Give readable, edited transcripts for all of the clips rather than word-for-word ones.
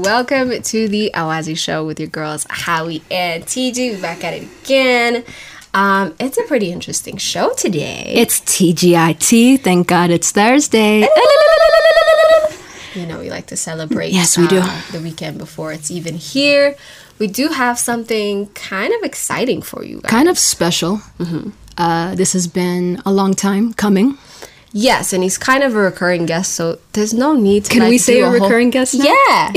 welcome to the Awazi Show with your girls Howie and TG. We're back at it again. It's a pretty interesting show today. It's TGIT. Thank God it's Thursday. You know, we like to celebrate. Yes, we do. The weekend before it's even here. We do have something kind of exciting for you guys. Kind of special. Mm-hmm. This has been a long time coming. Yes, and he's kind of a recurring guest, so there's no need to. Can we say a recurring guest now? Yeah.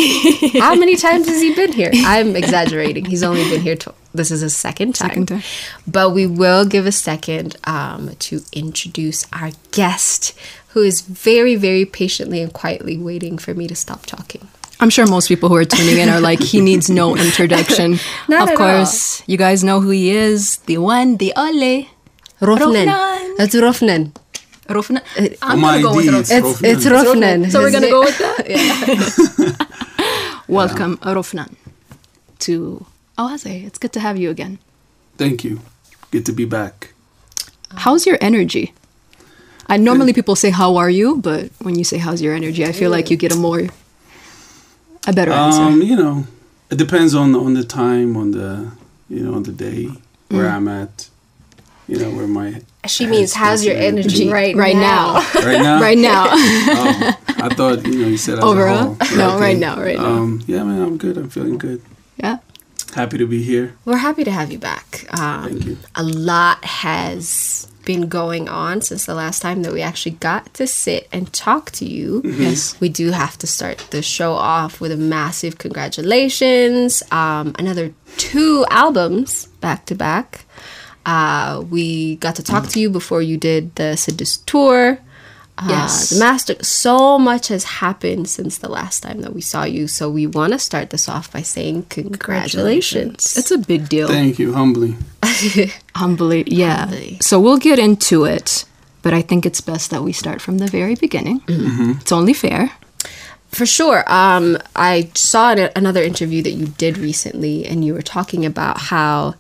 How many times has he been here? I'm exaggerating. He's only been here. This is his second time. But we will give a second to introduce our guest, who is very, very patiently and quietly waiting for me to stop talking. I'm sure most people who are tuning in are like, he needs no introduction. Not of at course, all. You guys know who he is. The one, the only. Rophnan. That's Rophnan. Rophnan. I'm going to go with Rophnan. It's Rophnan. So we're going to go with that? Yeah. Welcome, Rophnan, to Awazi. It's good to have you again. Thank you. Good to be back. How's your energy? Normally people say, how are you? But when you say, how's your energy? I feel like you get a better answer. You know, it depends on the time, on the day, where I'm at, where my... She means, how's your energy right now? Right now? Right now. Oh, I thought, you said as overall. A whole. No, okay. right now. Yeah, man, I'm good. I'm feeling good. Yeah. Happy to be here. We're happy to have you back. Thank you. A lot has been going on since the last time that we actually got to sit and talk to you. Yes. We do have to start the show off with a massive congratulations. Another 2 albums back to back. We got to talk to you before you did the Seduce tour. Yes. The master. So much has happened since the last time that we saw you. So we want to start this off by saying congratulations. It's a big deal. Thank you. Humbly. Humbly, yeah. Humbly. So we'll get into it, but I think it's best that we start from the very beginning. Mm-hmm. It's only fair. For sure. I saw another interview that you did recently, and you were talking about how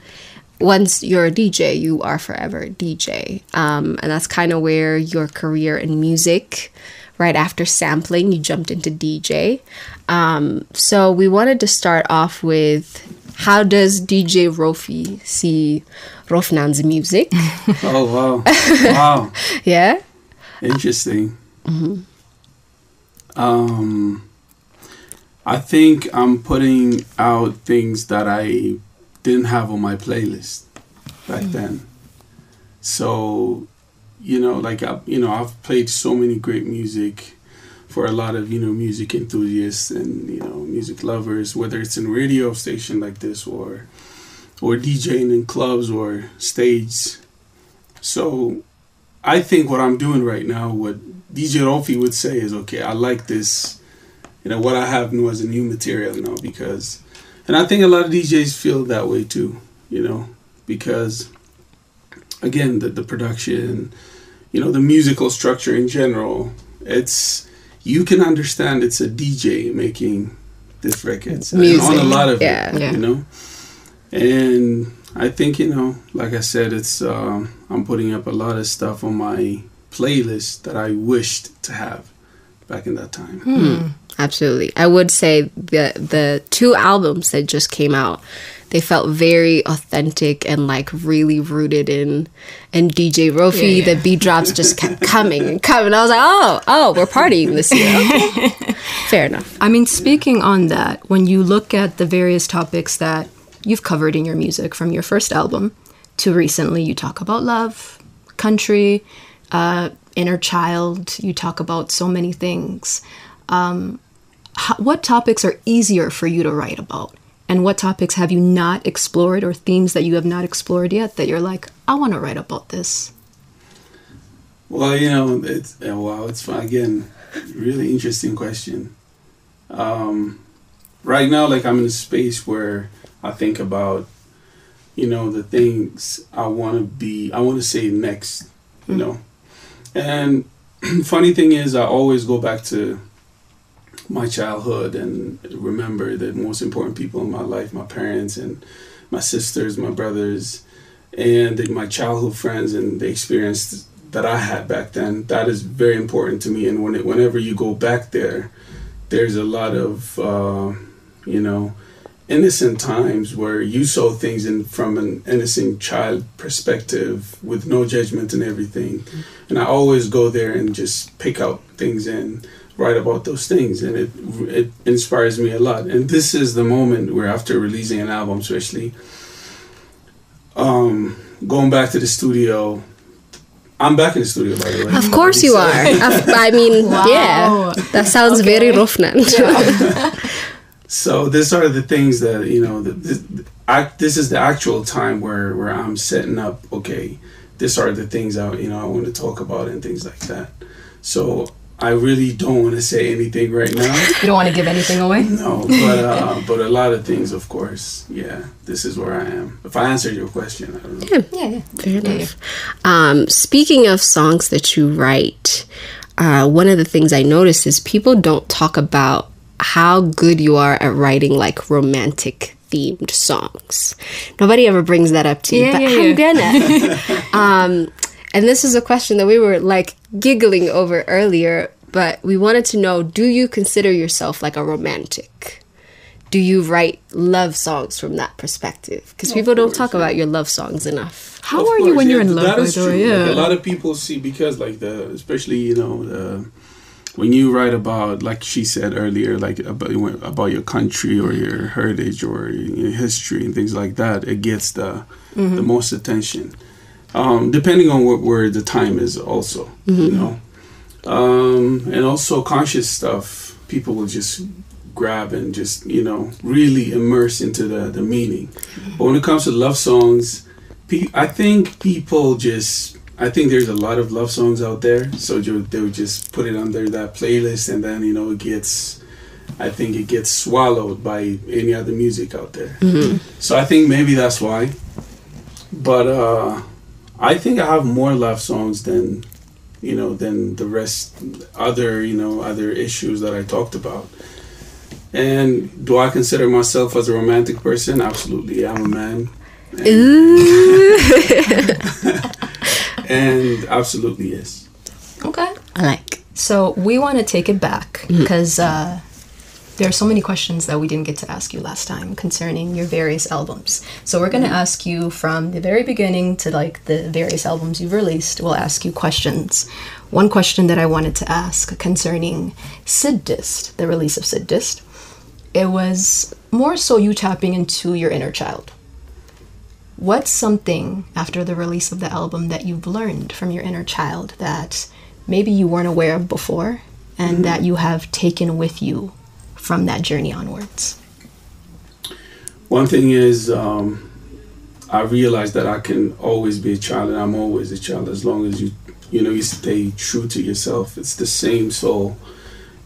once you're a DJ, you are forever a DJ. And that's kind of where your career in music, right after sampling, you jumped into DJ. So we wanted to start off with, how does DJ Rofi see Rophna's music? Oh, wow. Wow. Yeah? Interesting. Mm-hmm. I think I'm putting out things that I didn't have on my playlist back then. So, I've played so many great music for a lot of, music enthusiasts and, music lovers, whether it's in a radio station like this or DJing in clubs or stage. So I think what I'm doing right now, what DJ Rofi would say is, okay, I like this, what I have new as a new material now, because... And I think a lot of DJs feel that way too, because, again, the production, the musical structure in general, you can understand it's a DJ making this record. Music. On a lot of it, And I think, like I said, I'm putting up a lot of stuff on my playlist that I wished to have back in that time. Absolutely. I would say the 2 albums that just came out, they felt very authentic and like really rooted in DJ Rofi. Yeah. The beat drops just kept coming and coming. I was like, oh, we're partying this year. Okay. Fair enough. I mean, speaking on that, when you look at the various topics that you've covered in your music from your first album to recently, you talk about love, country, inner child, you talk about so many things. What topics are easier for you to write about? And what topics have you not explored, or themes that you have not explored yet that you're like, I want to write about this? Well, it's fun. Again, really interesting question. Right now, like, I'm in a space where I think about, the things I want to say next, And funny thing is, I always go back to my childhood and remember the most important people in my life, my parents and my sisters, my brothers, and my childhood friends, and the experience that I had back then. That is very important to me. And whenever you go back there, there's a lot of you know, innocent times where you saw things from an innocent child perspective with no judgment and everything. And I always go there and just pick out things and write about those things, and it inspires me a lot. And this is the moment where, after releasing an album, especially going back to the studio. I'm back in the studio, by the way. Of course you are. I mean, wow. Yeah, that sounds very Rophnan. Yeah. So these are the things that, you know, this is the actual time where I'm setting up, okay, these are the things I want to talk about and things like that. So I really don't want to say anything right now. You don't want to give anything away? No, but a lot of things, of course. Yeah, this is where I am. If I answered your question, I don't know. Yeah. Fair enough. Speaking of songs that you write, one of the things I noticed is people don't talk about how good you are at writing like romantic themed songs. Nobody ever brings that up to you, but I'm gonna. And this is a question that we were like giggling over earlier, but we wanted to know, do you consider yourself like a romantic? Do you write love songs from that perspective? Because people don't talk about your love songs enough. How are you when you're in love? That is true. Yeah. Like, a lot of people see, because like especially, you know, when you write about, like she said earlier, like about your country or your heritage or your history and things like that, it gets the most attention. Depending on where the time is also, you know. And also conscious stuff, people will just grab and just, you know, really immerse into the meaning. But when it comes to love songs, I think there's a lot of love songs out there, so they would just put it under that playlist, and then, you know, it gets swallowed by any other music out there. So I think maybe that's why. But I think I have more love songs than the rest, other issues that I talked about. And do I consider myself as a romantic person? Absolutely, I'm a man. And absolutely yes. Okay. I like. So we want to take it back because there are so many questions that we didn't get to ask you last time concerning your various albums. So we're going to ask you from the very beginning to like the various albums you've released. We'll ask you questions. One question that I wanted to ask concerning Sid Dist, the release of Sid Dist, it was more so you tapping into your inner child. What's something after the release of the album that you've learned from your inner child that maybe you weren't aware of before and that you have taken with you from that journey onwards? One thing is, I realized that I can always be a child, and I'm always a child as long as you stay true to yourself. It's the same soul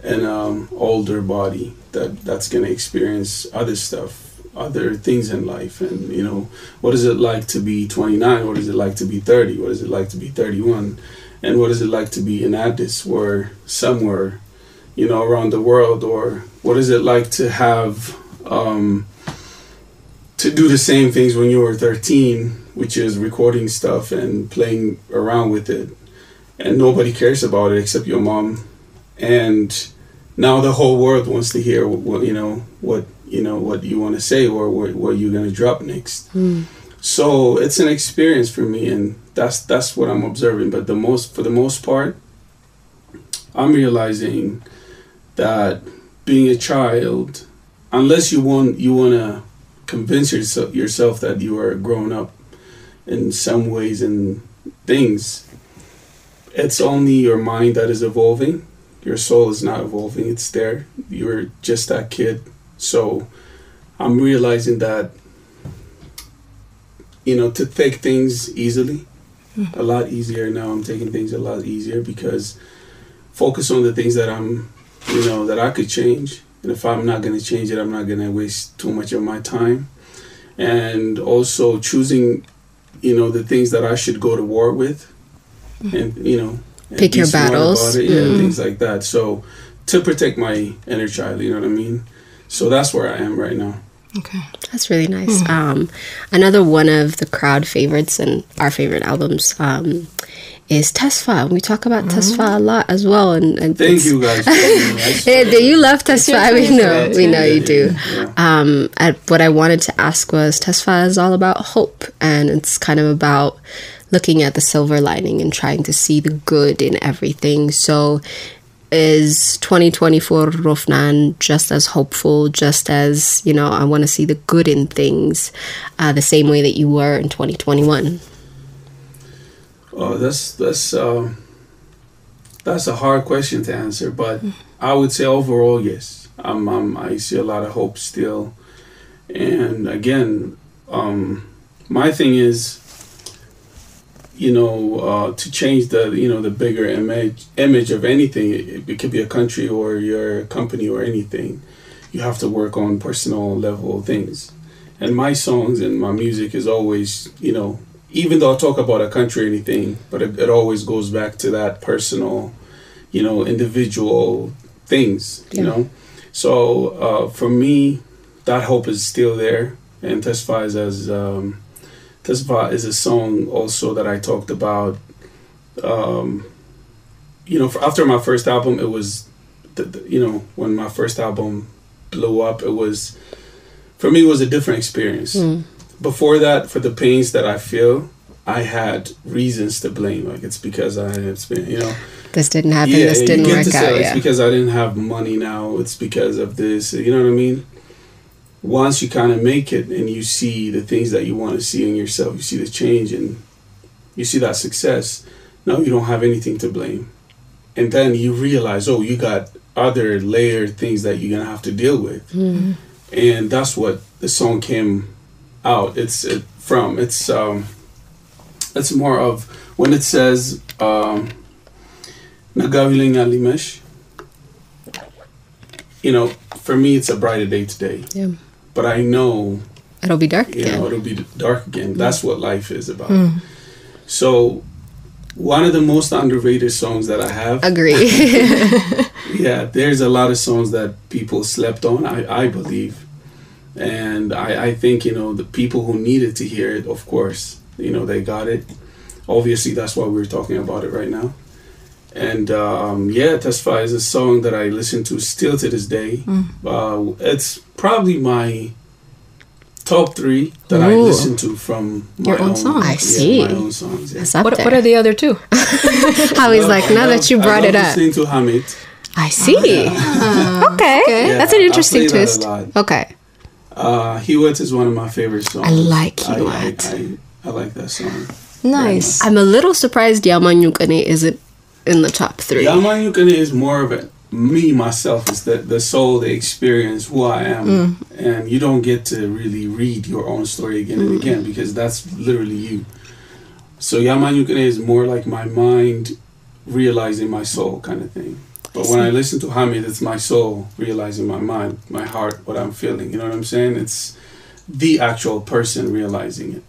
and older body that's gonna experience other stuff, other things in life. And you know, what is it like to be 29? What is it like to be 30? What is it like to be 31? And what is it like to be in Addis or somewhere, you know, around the world? Or what is it like to have to do the same things when you were 13, which is recording stuff and playing around with it, and nobody cares about it except your mom, and now the whole world wants to hear what you want to say or what you're gonna drop next. So it's an experience for me, and that's what I'm observing. But for the most part, I'm realizing that being a child, unless you want to convince yourself that you are grown up in some ways and things, it's only your mind that is evolving. Your soul is not evolving. It's there. You're just that kid. So I'm realizing that, you know, to take things easily, a lot easier now. I'm taking things a lot easier because focus on the things that that I could change. And if I'm not going to change it, I'm not going to waste too much of my time. And also choosing, the things that I should go to war with, and, and pick your battles. Things like that. So to protect my inner child, you know what I mean? So that's where I am right now. Okay. That's really nice. Another one of the crowd favorites and our favorite albums is Tesfa. We talk about Tesfa a lot as well. And Thank you guys. you love Tesfa. We know you do. Yeah. What I wanted to ask was, Tesfa is all about hope, and it's kind of about looking at the silver lining and trying to see the good in everything. So is 2024 Rophnan just as hopeful, just as, I want to see the good in things, the same way that you were in 2021? Oh, that's a hard question to answer, but I would say overall, yes. I see a lot of hope still, and again, my thing is, to change the bigger image of anything. It could be a country or your company or anything. You have to work on personal level things, and my songs and my music is always, even though I talk about a country or anything, but it always goes back to that personal, individual things, So for me, that hope is still there. And Tesfa is a song also that I talked about. After my first album, it was, when my first album blew up, for me, it was a different experience. Before that, for the pains that I feel, I had reasons to blame. Like, it's because this didn't happen, this didn't work out. It's because I didn't have money now. It's because of this. You know what I mean? Once you kind of make it and you see the things that you want to see in yourself, you see the change and you see that success, now you don't have anything to blame. And then you realize, you got other layered things that you're going to have to deal with. And that's what the song came out. It's more of when it says Nagawiling Alimesh, for me it's a brighter day today. Yeah. But I know it'll be dark again. It'll be dark again. That's what life is about. So one of the most underrated songs that I have. Agree. Yeah, there's a lot of songs that people slept on, I believe. And I think, the people who needed to hear it, of course, they got it. Obviously, that's why we're talking about it right now. And Tesfa is a song that I listen to still to this day. It's probably my top 3 that I listen to from my own songs. I see. My own songs. Yeah. What are the other 2? Now that you brought it up. Listening to Hamid. I see. Okay. Yeah, that's an interesting twist. Okay. Hiwet is one of my favorite songs. I like Hiwet. I like that song. Nice. I'm a little surprised Yamanyukane isn't in the top 3. Yamanyukane is more of me, myself, is the soul, the experience, who I am. And you don't get to really read your own story again and again, because that's literally you. So Yamanyukane is more like my mind realizing my soul kind of thing. But when I listen to Hamid, it's my soul realizing my mind, my heart, what I'm feeling. You know what I'm saying? It's the actual person realizing it.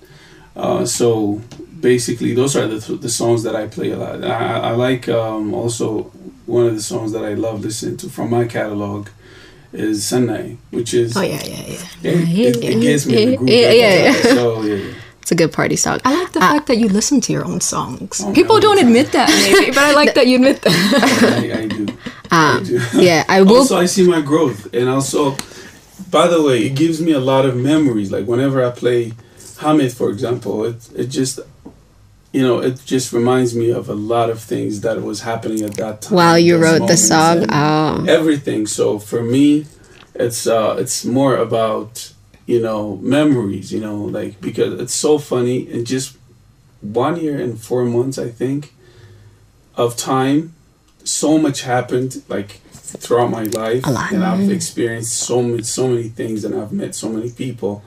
So basically, those are the songs that I play a lot. I like also one of the songs that I love listening to from my catalog is Sanai, which is it gets me in the groove. So it's a good party song. I like the fact that you listen to your own songs. People don't admit that, maybe, but I like that you admit that. I do. I will. Also, I see my growth, and also, by the way, it gives me a lot of memories. Like whenever I play Hamid, for example, it just reminds me of a lot of things that was happening at that time. While you wrote the song, everything. So for me, it's more about memories. Because it's so funny. In just 1 year and 4 months, I think, of time, so much happened. Like throughout my life, and I've experienced so many things, and I've met so many people.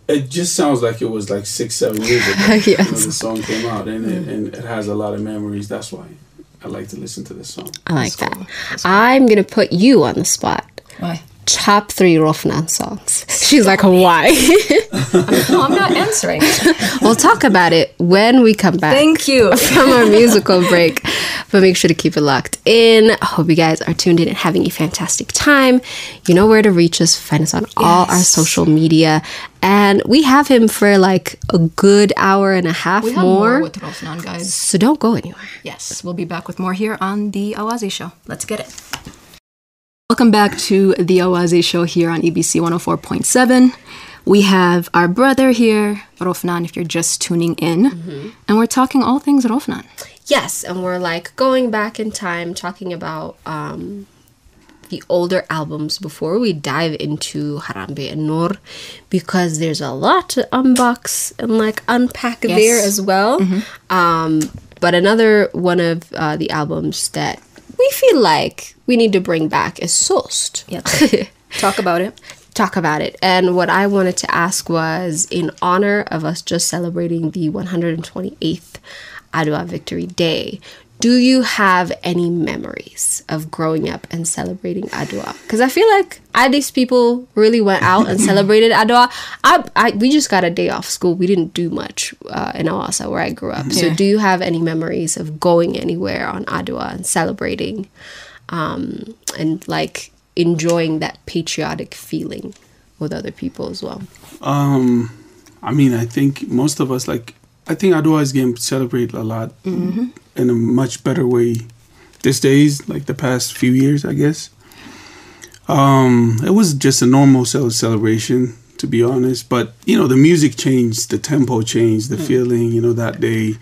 It just sounds like it was like 6-7 years ago when the song came out, and it has a lot of memories. That's why I like to listen to this song. I like that. I'm gonna put you on the spot. Why? top 3 Rophnan songs. She's like, why? No, I'm not answering. We'll talk about it when we come back. Thank you. From our musical break. But make sure to keep it locked in. I hope you guys are tuned in and having a fantastic time. You know where to reach us. Find us on all our social media. And we have him for like a good hour and a half We have more with Rophnan, guys. So don't go anywhere. Yes, we'll be back with more here on The Awazi Show. Let's get it. Welcome back to The Awazi Show here on EBC 104.7. We have our brother here, Rophnan, if you're just tuning in. And we're talking all things Rophnan. Yes, and we're like going back in time, talking about the older albums before we dive into Harambe and Noor, because there's a lot to unbox and like unpack there as well. But another one of the albums that we feel like we need to bring back is Sost. Yep. Talk about it. Talk about it. And what I wanted to ask was, in honor of us just celebrating the 128th Adwa Victory Day, do you have any memories of growing up and celebrating Adwa? Because I feel like Addis people really went out and celebrated Adwa. We just got a day off school. We didn't do much in Awasa where I grew up. So do you have any memories of going anywhere on Adwa and celebrating and like enjoying that patriotic feeling with other people as well? I mean, I think most of us, I think Adwa is getting celebrated a lot in a much better way these days, like the past few years, I guess. It was just a normal celebration, to be honest. But, you know, the music changed, the tempo changed, the feeling, you know, that day,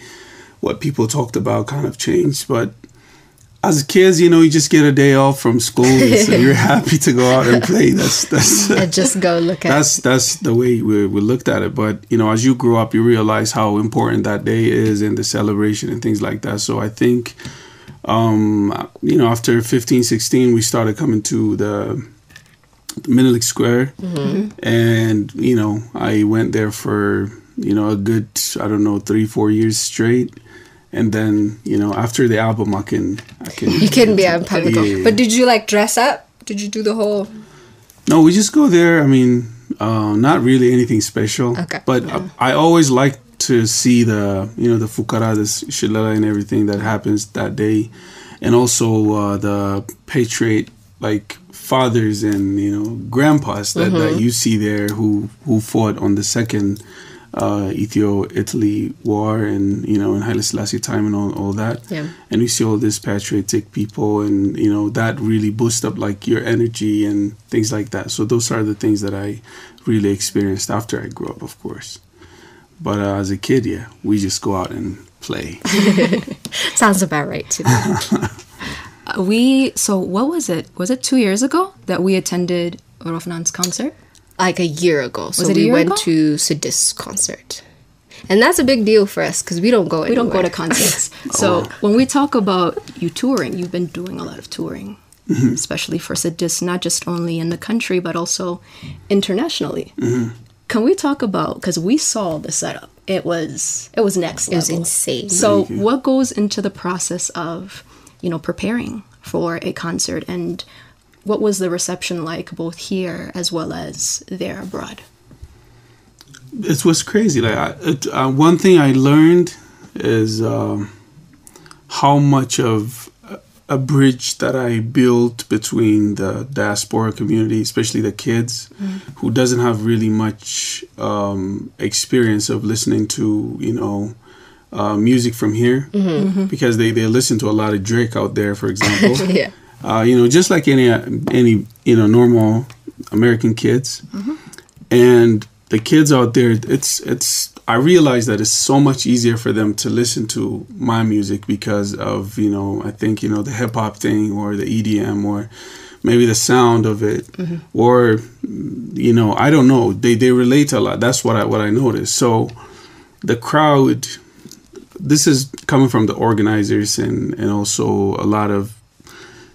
what people talked about kind of changed. But as kids, you know, you just get a day off from school, so you're happy to go out and play. That's And just go look at it. That's the way we looked at it. But, you know, as you grow up, you realize how important that day is and the celebration and things like that. So I think, you know, after 15, 16, we started coming to the Menelik Square. And, you know, I went there for, you know, a good, 3-4 years straight. And then, you know, after the album, I can. You couldn't be out in public. Yeah. But did you like dress up? Did you do the whole? No, we just go there. I mean, not really anything special. Okay. But I always like to see the fukara, the shilala and everything that happens that day. And also the patriot, like fathers and, you know, grandpas that you see there who fought on the second Ethio-Italy war and, you know, in Haile Selassie time and all that. Yeah. And we see all these patriotic people and, you know, that really boosts up like your energy and things like that. So those are the things that I really experienced after I grew up, of course. But as a kid, yeah, we just go out and play. Sounds about right to me. So what was it? Was it 2 years ago that we attended Rofnan's concert? Like a year ago. So Was it a we year went ago? to Sidis concert. And that's a big deal for us because we don't go anywhere. We don't go to concerts. So when we talk about you touring, you've been doing a lot of touring, especially for Sidis, not just only in the country, but also internationally. Can we talk about, because we saw the setup, it was next level. It was insane. So what goes into the process of, you know, preparing for a concert, and what was the reception like both here as well as there abroad? It was crazy. Like one thing I learned is how much of a bridge that I built between the diaspora community, especially the kids, who doesn't have really much experience of listening to, you know, music from here, because they listen to a lot of Drake out there, for example. Yeah. You know, just like any you know, normal American kids. And the kids out there, I realize that it's so much easier for them to listen to my music because of, you know, I think, you know, the hip hop thing or the EDM or maybe the sound of it, or, you know, I don't know. They relate a lot. That's what I noticed. So the crowd, this is coming from the organizers and also a lot of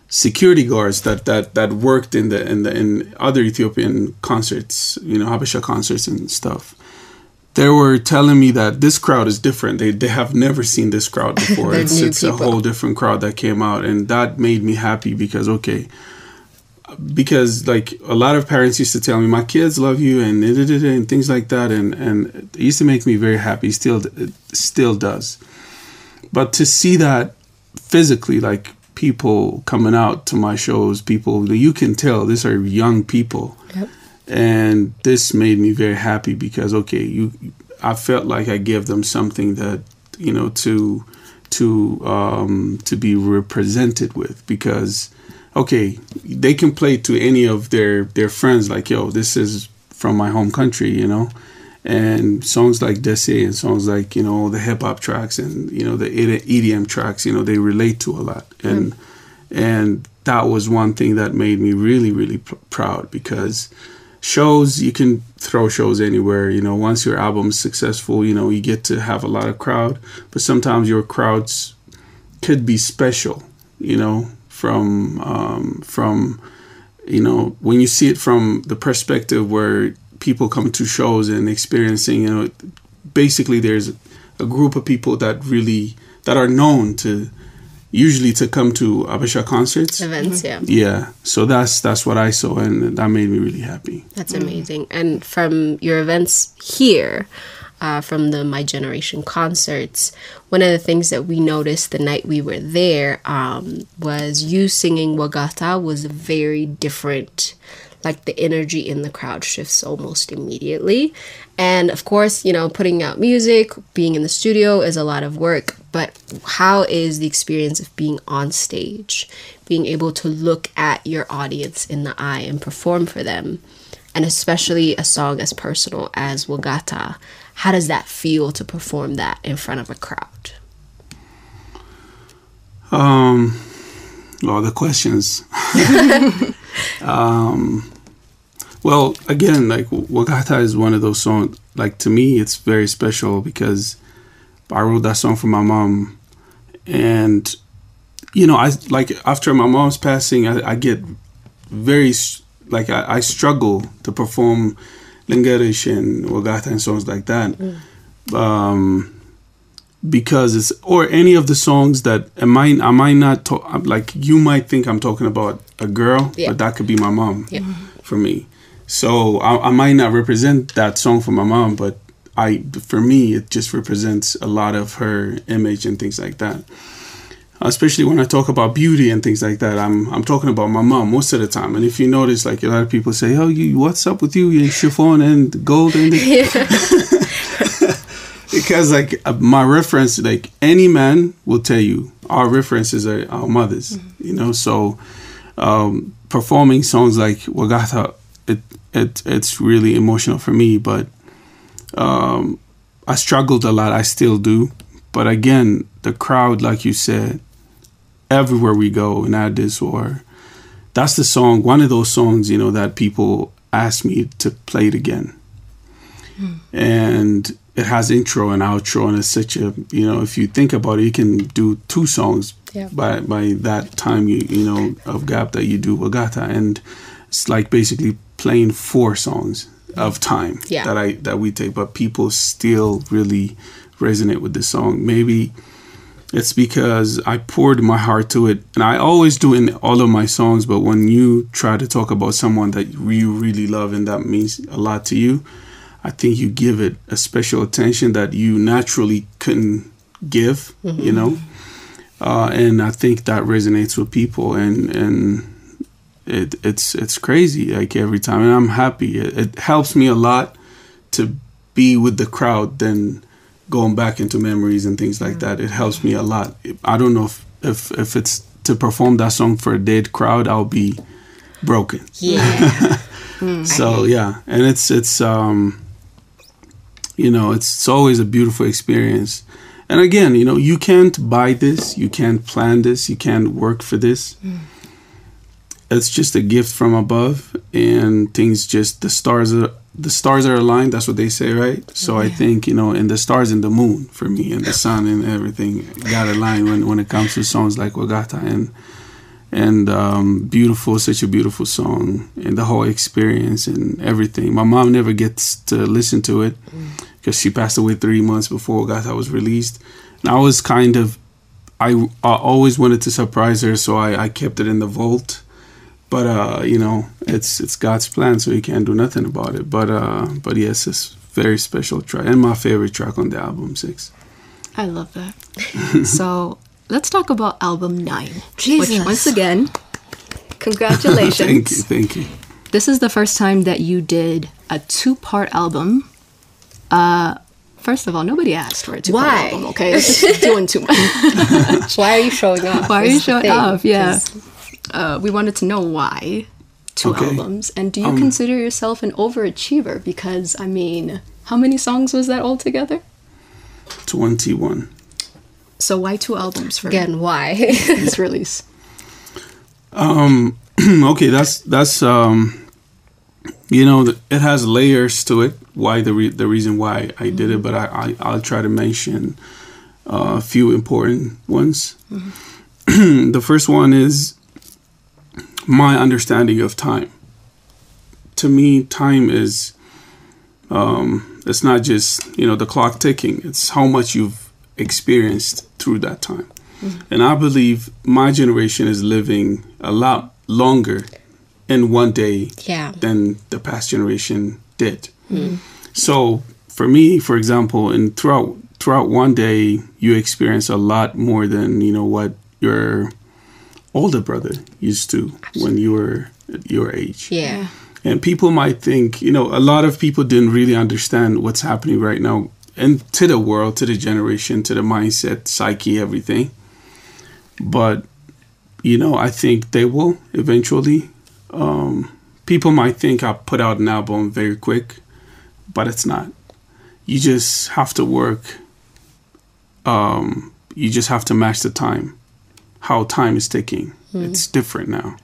security guards that worked in other Ethiopian concerts, you know, Habesha concerts and stuff. They were telling me that this crowd is different. They have never seen this crowd before. It's a whole different crowd that came out, and that made me happy because, okay, because like a lot of parents used to tell me, my kids love you and things like that, and it used to make me very happy. It still does. But to see that physically, like people coming out to my shows, people you can tell these are young people. Yep. And this made me very happy because I felt like I gave them something that, you know, to be represented with, because okay, they can play to any of their friends like, yo, this is from my home country, you know, and songs like Desi and songs like, you know, the hip hop tracks and, you know, the EDM tracks, you know, they relate to a lot. And that was one thing that made me really, really proud, because shows, you can throw shows anywhere, you know, once your album's successful, you know, you get to have a lot of crowd, but sometimes your crowds could be special, you know, from you know, when you see it from the perspective where people come to shows and experiencing, you know, basically there's a group of people that are known to usually to come to Abisha concerts. Events, yeah. Yeah. So that's what I saw, and that made me really happy. That's amazing. And from your events here, from the My Generation concerts, one of the things that we noticed the night we were there was you singing Wagata was very different. Like the energy in the crowd shifts almost immediately. And of course, you know, putting out music, being in the studio is a lot of work. But how is the experience of being on stage, being able to look at your audience in the eye and perform for them? And especially a song as personal as Wagata. How does that feel to perform that in front of a crowd? Well, the questions. Well, again, like Wagata is one of those songs, like to me, it's very special because I wrote that song for my mom. And, you know, I like after my mom's passing, I get very, like I struggle to perform Lingerish and Wagata and songs like that. Because it's, or any of the songs that I might not like, you might think I'm talking about a girl, but that could be my mom for me. So I might not represent that song for my mom, but for me, it just represents a lot of her image and things like that. Especially when I talk about beauty and things like that, I'm talking about my mom most of the time. And if you notice, like a lot of people say, "Oh, what's up with you? You in chiffon and gold and." Because like my reference, like any man will tell you, our references are our mothers, you know. So performing songs like Wagata, it's really emotional for me. But I struggled a lot. I still do. But again, the crowd, like you said, everywhere we go in Addis, or that's the song, one of those songs, you know, that people ask me to play it again. And it has intro and outro, and it's such a, you know, if you think about it, you can do 2 songs by that time, you know, of gap that you do Wagata, and it's like basically playing 4 songs of time that we take, but people still really resonate with this song. Maybe it's because I poured my heart to it, and I always do in all of my songs, but when you try to talk about someone that you really love and that means a lot to you, I think you give it a special attention that you naturally couldn't give, you know? And I think that resonates with people, and it's crazy, like every time, and I'm happy. It helps me a lot to be with the crowd than going back into memories and things like that. It helps me a lot. I don't know if it's to perform that song for a dead crowd, I'll be broken. Yeah. So yeah, and it's you know, it's always a beautiful experience. And again, you know, you can't buy this, you can't plan this, you can't work for this. It's just a gift from above, and things just, the stars are aligned. That's what they say, right? So I think, you know, and the stars and the moon for me, and the sun and everything got aligned when it comes to songs like Wagata, and beautiful, such a beautiful song, and the whole experience and everything. My mom never gets to listen to it because she passed away 3 months before Wagata was released. And I was I always wanted to surprise her, so I kept it in the vault. But you know, it's God's plan, so you can't do nothing about it. But yes, it's a very special track and my favorite track on the album, 6. I love that. So let's talk about album 9. Jesus. Which, once again, congratulations. Thank you. This is the first time that you did a 2-part album. First of all, nobody asked for a 2-part Why? album, okay? It's just doing too much. Why are you showing off? Why are you showing off? Yeah. 'Cause- We wanted to know why 2 Okay. albums. And do you consider yourself an overachiever? Because, I mean, how many songs was that altogether? 21. So why 2 albums for Again, why? this release? Okay, that's you know, it has layers to it. Why the reason why I did it, but I'll try to mention a few important ones. The first one is my understanding of time. To me, time is it's not just, you know, the clock ticking. It's how much you've experienced through that time. And I believe my generation is living a lot longer in one day Yeah. than the past generation did. So for me, for example, and throughout one day, you experience a lot more than, you know, what your older brother used to when you were at your age. Yeah. And people might think, you know, a lot of people didn't really understand what's happening right now, and to the world, to the generation, to the mindset, psyche, everything. But, you know, I think they will eventually. People might think I put out an album very quick, but it's not. You just have to work. You just have to match the time, how time is ticking. It's different now.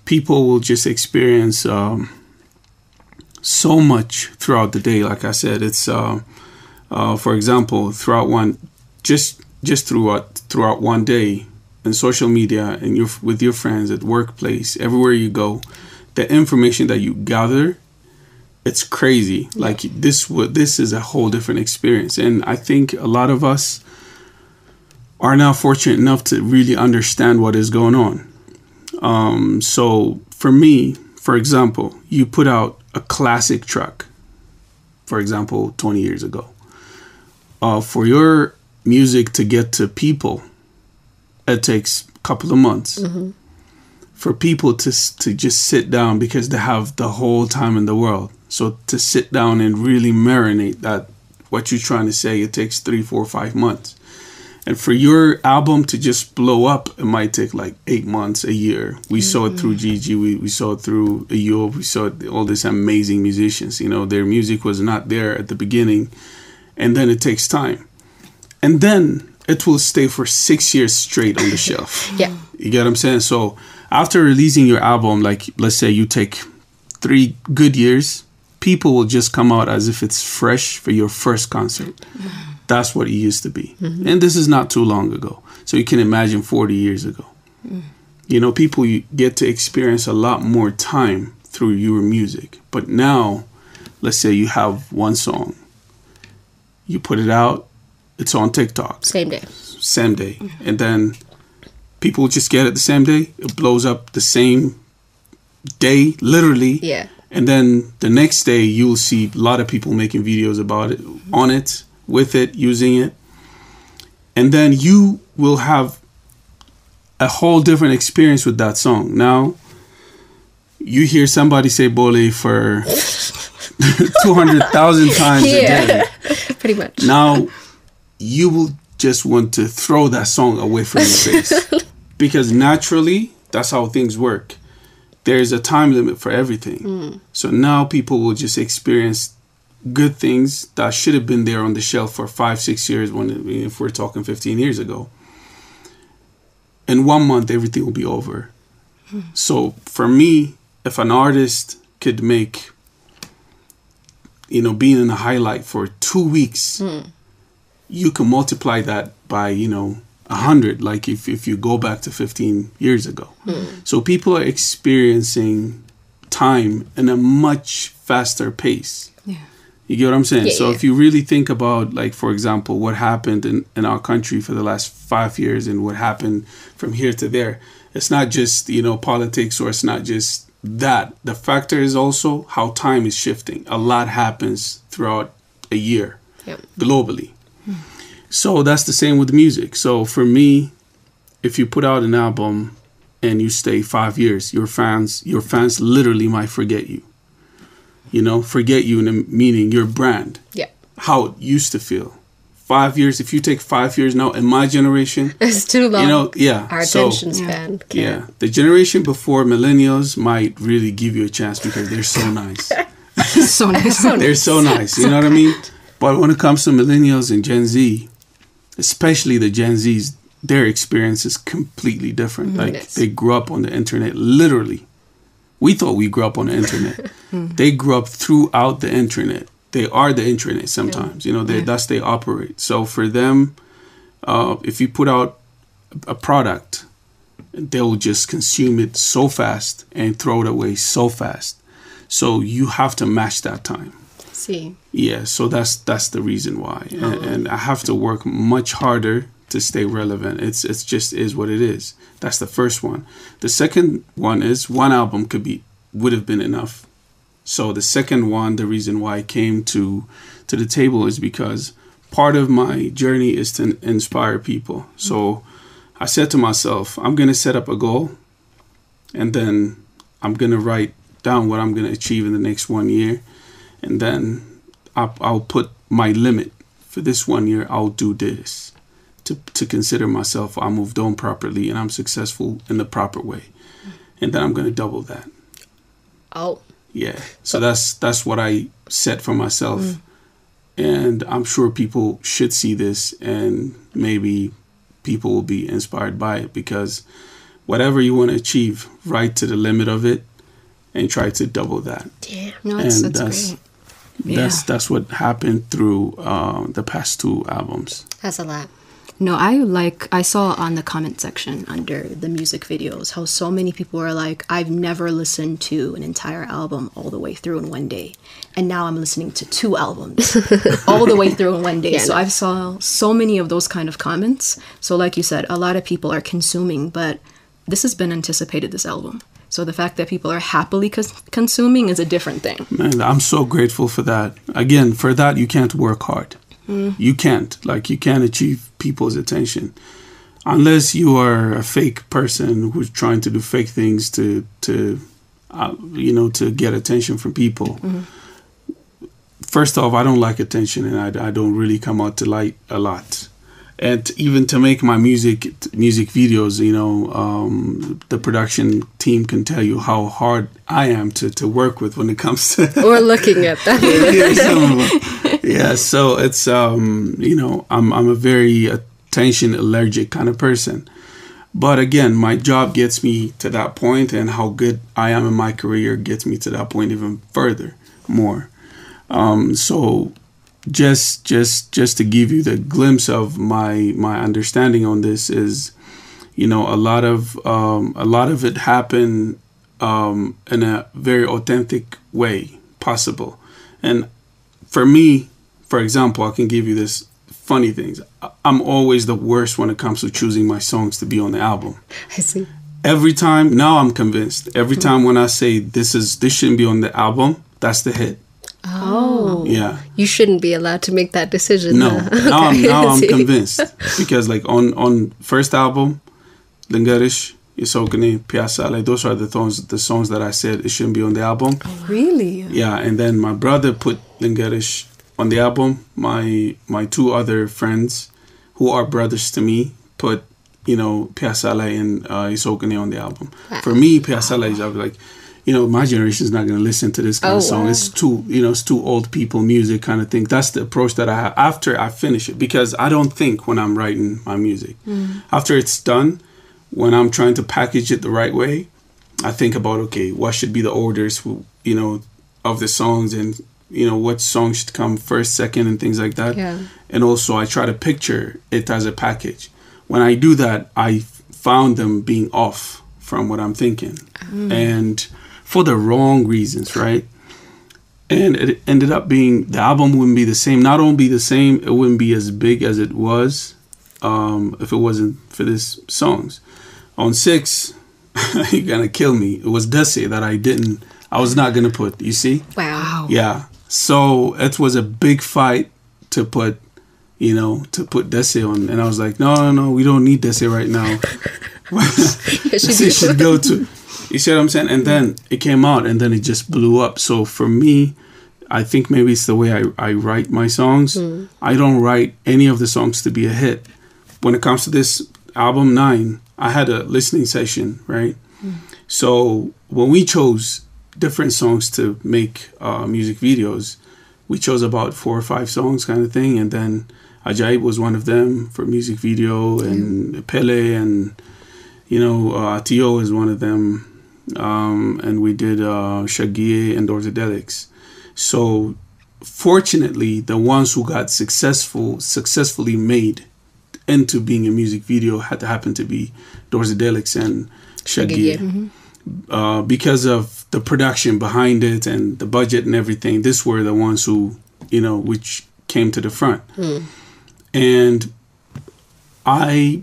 People will just experience so much throughout the day. Like I said, it's for example, throughout one day in social media and with your friends at workplace, everywhere you go, the information that you gather, it's crazy. Like this is a whole different experience, and I think a lot of us are now fortunate enough to really understand what is going on. So for me, for example, you put out a classic track, for example, 20 years ago. For your music to get to people, it takes a couple of months. For people to just sit down, because they have the whole time in the world. So to sit down and really marinate that, what you're trying to say, it takes 3, 4, 5 months. And for your album to just blow up, it might take like 8 months, a year. We saw it through Gigi, we saw it through Ayub, we saw all these amazing musicians. You know, their music was not there at the beginning, and then it takes time. And then it will stay for 6 years straight on the shelf. Yeah. You get what I'm saying? So after releasing your album, like let's say you take 3 good years, people will just come out as if it's fresh for your first concert. That's what it used to be. And this is not too long ago. So you can imagine 40 years ago. You know, people get to experience a lot more time through your music. But now, let's say you have one song. You put it out, it's on TikTok. Same day. Same day. And then people just get it the same day. It blows up the same day, literally. Yeah. And then the next day, you'll see a lot of people making videos about it, on it, with it, using it. And then you will have a whole different experience with that song. Now, you hear somebody say Bole for 200,000 times a day. Pretty much. Now, you will just want to throw that song away from your face. Because naturally, that's how things work. There's a time limit for everything. So now people will just experience good things that should have been there on the shelf for 5, 6 years, if we're talking 15 years ago. In 1 month, everything will be over. So for me, if an artist could make, you know, being in the highlight for 2 weeks, you can multiply that by, you know, 100, like if you go back to 15 years ago. So people are experiencing time in a much faster pace. Yeah. You get what I'm saying? Yeah, So yeah. if you really think about, like, for example, what happened in our country for the last 5 years and what happened from here to there, it's not just, politics, or it's not just that. The factor is also how time is shifting. A lot happens throughout a year globally. So that's the same with music. So for me, if you put out an album and you stay 5 years, your fans literally might forget you. Forget you in the meaning your brand. Yeah. How it used to feel. 5 years, if you take 5 years now in my generation, It's too long. Our So, attention span. yeah. The generation before, millennials, might really give you a chance because they're so nice. So nice. They're so nice. You know what I mean? But when it comes to millennials and Gen Z, especially the Gen Zs, their experience is completely different. Like, Yes. they grew up on the internet, literally. We thought we grew up on the internet. They grew up throughout the internet. They are the internet sometimes. Thus they operate. So for them, if you put out a product, they'll just consume it so fast and throw it away so fast. So you have to match that time. See. Yeah, so that's the reason why. And I have to work much harder to stay relevant. It's just is what it is. That's the first one. The second one is one album would have been enough. So the second one, the reason why I came to the table is because part of my journey is to inspire people. So I said to myself, I'm going to set up a goal, and then I'm going to write down what I'm going to achieve in the next 1 year. And then I'll put my limit for this 1 year. I'll do this to consider myself I moved on properly and I'm successful in the proper way. And then I'm going to double that. Oh. Yeah. So that's what I set for myself. And I'm sure people should see this, and maybe people will be inspired by it, because whatever you want to achieve, right to the limit of it and try to double that. Damn. No, that's great. That's what happened through the past 2 albums. That's a lot. No, I saw on the comment section under the music videos how so many people were like, I've never listened to an entire album all the way through in one day. And now I'm listening to 2 albums all the way through in one day. So I saw so many of those kind of comments. So like you said, a lot of people are consuming, but this has been anticipated, this album. So the fact that people are happily consuming is a different thing. Man, I'm so grateful for that. Again, for that, you can't work hard. You can't. Like, you can't achieve people's attention unless you are a fake person who's trying to do fake things to get attention from people. First off, I don't like attention, and I don't really come out to light a lot. And even to make my music videos, the production team can tell you how hard I am to work with when it comes to... We're looking at that. Yeah, so it's, I'm a very attention allergic kind of person. But again, my job gets me to that point, and how good I am in my career gets me to that point even further, more. So just to give you the glimpse of my understanding on this is, a lot of it happened in a very authentic way possible. And for me, for example, I can give you this funny things. I'm always the worst when it comes to choosing my songs to be on the album. I see. Every time, now I'm convinced. Every time when I say this shouldn't be on the album, that's the hit. Oh. Yeah. You shouldn't be allowed to make that decision. No. Huh? Now I'm convinced. Because like on first album, Lingarish, Isokani, Piazza, like those are the songs that I said it shouldn't be on the album. Oh, really? Yeah, and then my brother put Lingarish on the album. My 2 other friends, who are brothers to me, put, Piazza and Isokani on the album. Wow. For me, Piazza is, I was like, my generation is not going to listen to this kind of song. Wow. It's too old people music kind of thing. That's the approach that I have after I finish it, because I don't think when I'm writing my music. After it's done, when I'm trying to package it the right way, I think about, okay, what should be the orders, of the songs, and, what songs should come first, second, and things like that. Yeah. And also I try to picture it as a package. When I do that, I found them being off from what I'm thinking. And for the wrong reasons, right? And it ended up being, the album wouldn't be the same. Not only the same, it wouldn't be as big as it was if it wasn't for these songs. On 6, you're gonna kill me. It was Desi that I was not gonna put. You see? Wow. Yeah. So it was a big fight to put Desi on, and I was like, no, we don't need Desi right now. Desi should go to. You see what I'm saying? And then it came out, and then it just blew up. So for me, I think maybe it's the way I write my songs. I don't write any of the songs to be a hit. When it comes to this album 9, I had a listening session, right? So when we chose different songs to make music videos, we chose about 4 or 5 songs kind of thing. And then Ajaib was one of them for music video, and Pele, and, Atio is one of them. And we did Shagie and Dorzadelics. So fortunately, the ones who got successfully made into being a music video had to happen to be Dorzadelics and Shagie. Because of the production behind it and the budget and everything, these were the ones who, which came to the front. And we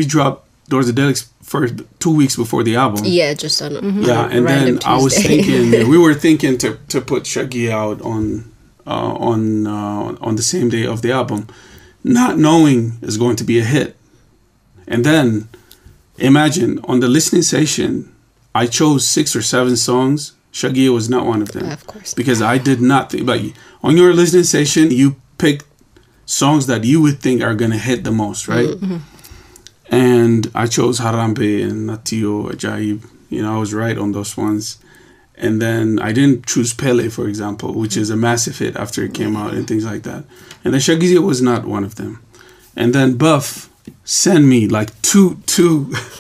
dropped Dorzadelics first 2 weeks before the album. Yeah, just on and then Tuesday. I was thinking, we were thinking to put Shaggy out on the same day of the album, not knowing it's going to be a hit. And then imagine on the listening session, I chose 6 or 7 songs. Shaggy was not one of them. Of course. Because I did not think, like, on your listening session, you pick songs that you would think are going to hit the most, right? And I chose Harambe and Natio, Ajaib. I was right on those ones. And then I didn't choose Pele, for example, which is a massive hit after it came out and things like that. And then Shaggy was not one of them. And then Buff sent me like two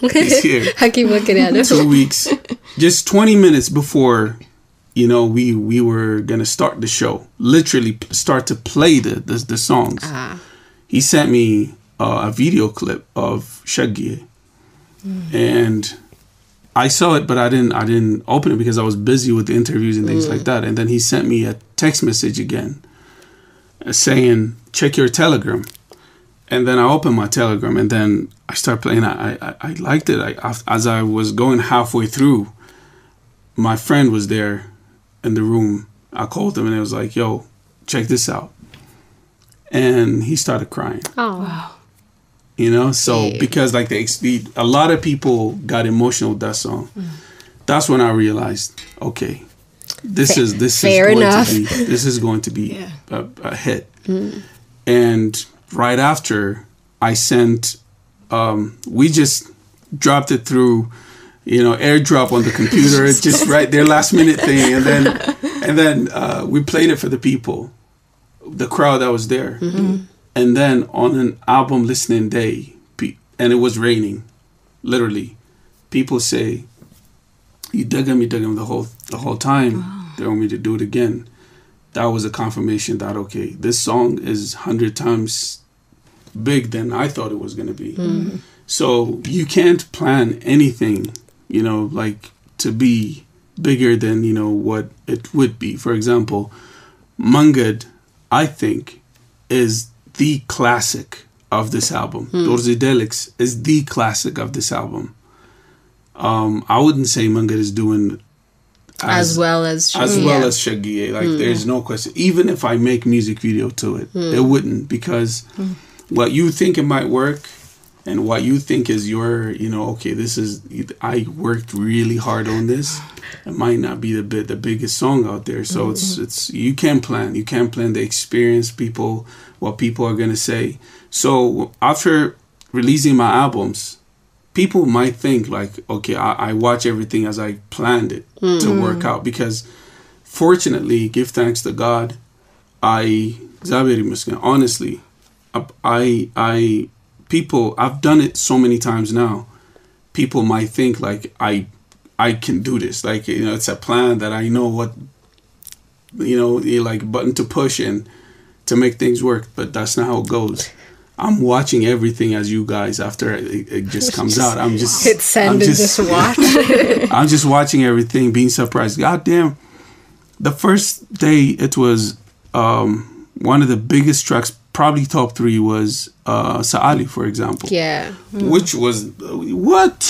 he's here. I keep looking at it. 2 weeks, just 20 minutes before, we were gonna start the show. Literally start to play the songs. He sent me a video clip of Shaggy, and I saw it, but I didn't open it because I was busy with the interviews and things like that. And then he sent me a text message again, saying, "Check your Telegram." And then I opened my Telegram, and then I started playing. I liked it. As I was going halfway through, my friend was there in the room. I called him, and I was like, "Yo, check this out." And he started crying. Oh, wow. Because like a lot of people got emotional with that song. That's when I realized, okay, this is going to be a hit. And right after, I sent, we just dropped it through, AirDrop on the computer, just right there, last minute thing, and then we played it for the people, the crowd that was there. And then on an album listening day, and it was raining, literally, people say, "You dug him the whole time." They want me to do it again. That was a confirmation that, okay, this song is 100 times big than I thought it was going to be. So you can't plan anything, like to be bigger than, what it would be. For example, Mangad, I think, is the classic of this album. Dorzadelics is the classic of this album. I wouldn't say Mangad is doing as well as Shaggy. Like, there's no question. Even if I make music video to it, it wouldn't, because what you think it might work and what you think is your, okay, I worked really hard on this. It might not be the biggest song out there. So it's you can't plan. You can't plan the experience, what people are going to say. So after releasing my albums, people might think like, okay, I watch everything as I planned it to work out, because fortunately, give thanks to God, honestly, I've done it so many times now. People might think like I can do this. Like, it's a plan that I know what, like button to push and to make things work, but that's not how it goes. I'm watching everything as you guys after it just comes out. I'm just hit send and just watch. I'm just watching everything, being surprised. God damn, the first day it was one of the biggest tracks, probably top 3 was Sa'ali, for example. Yeah. Which was, what?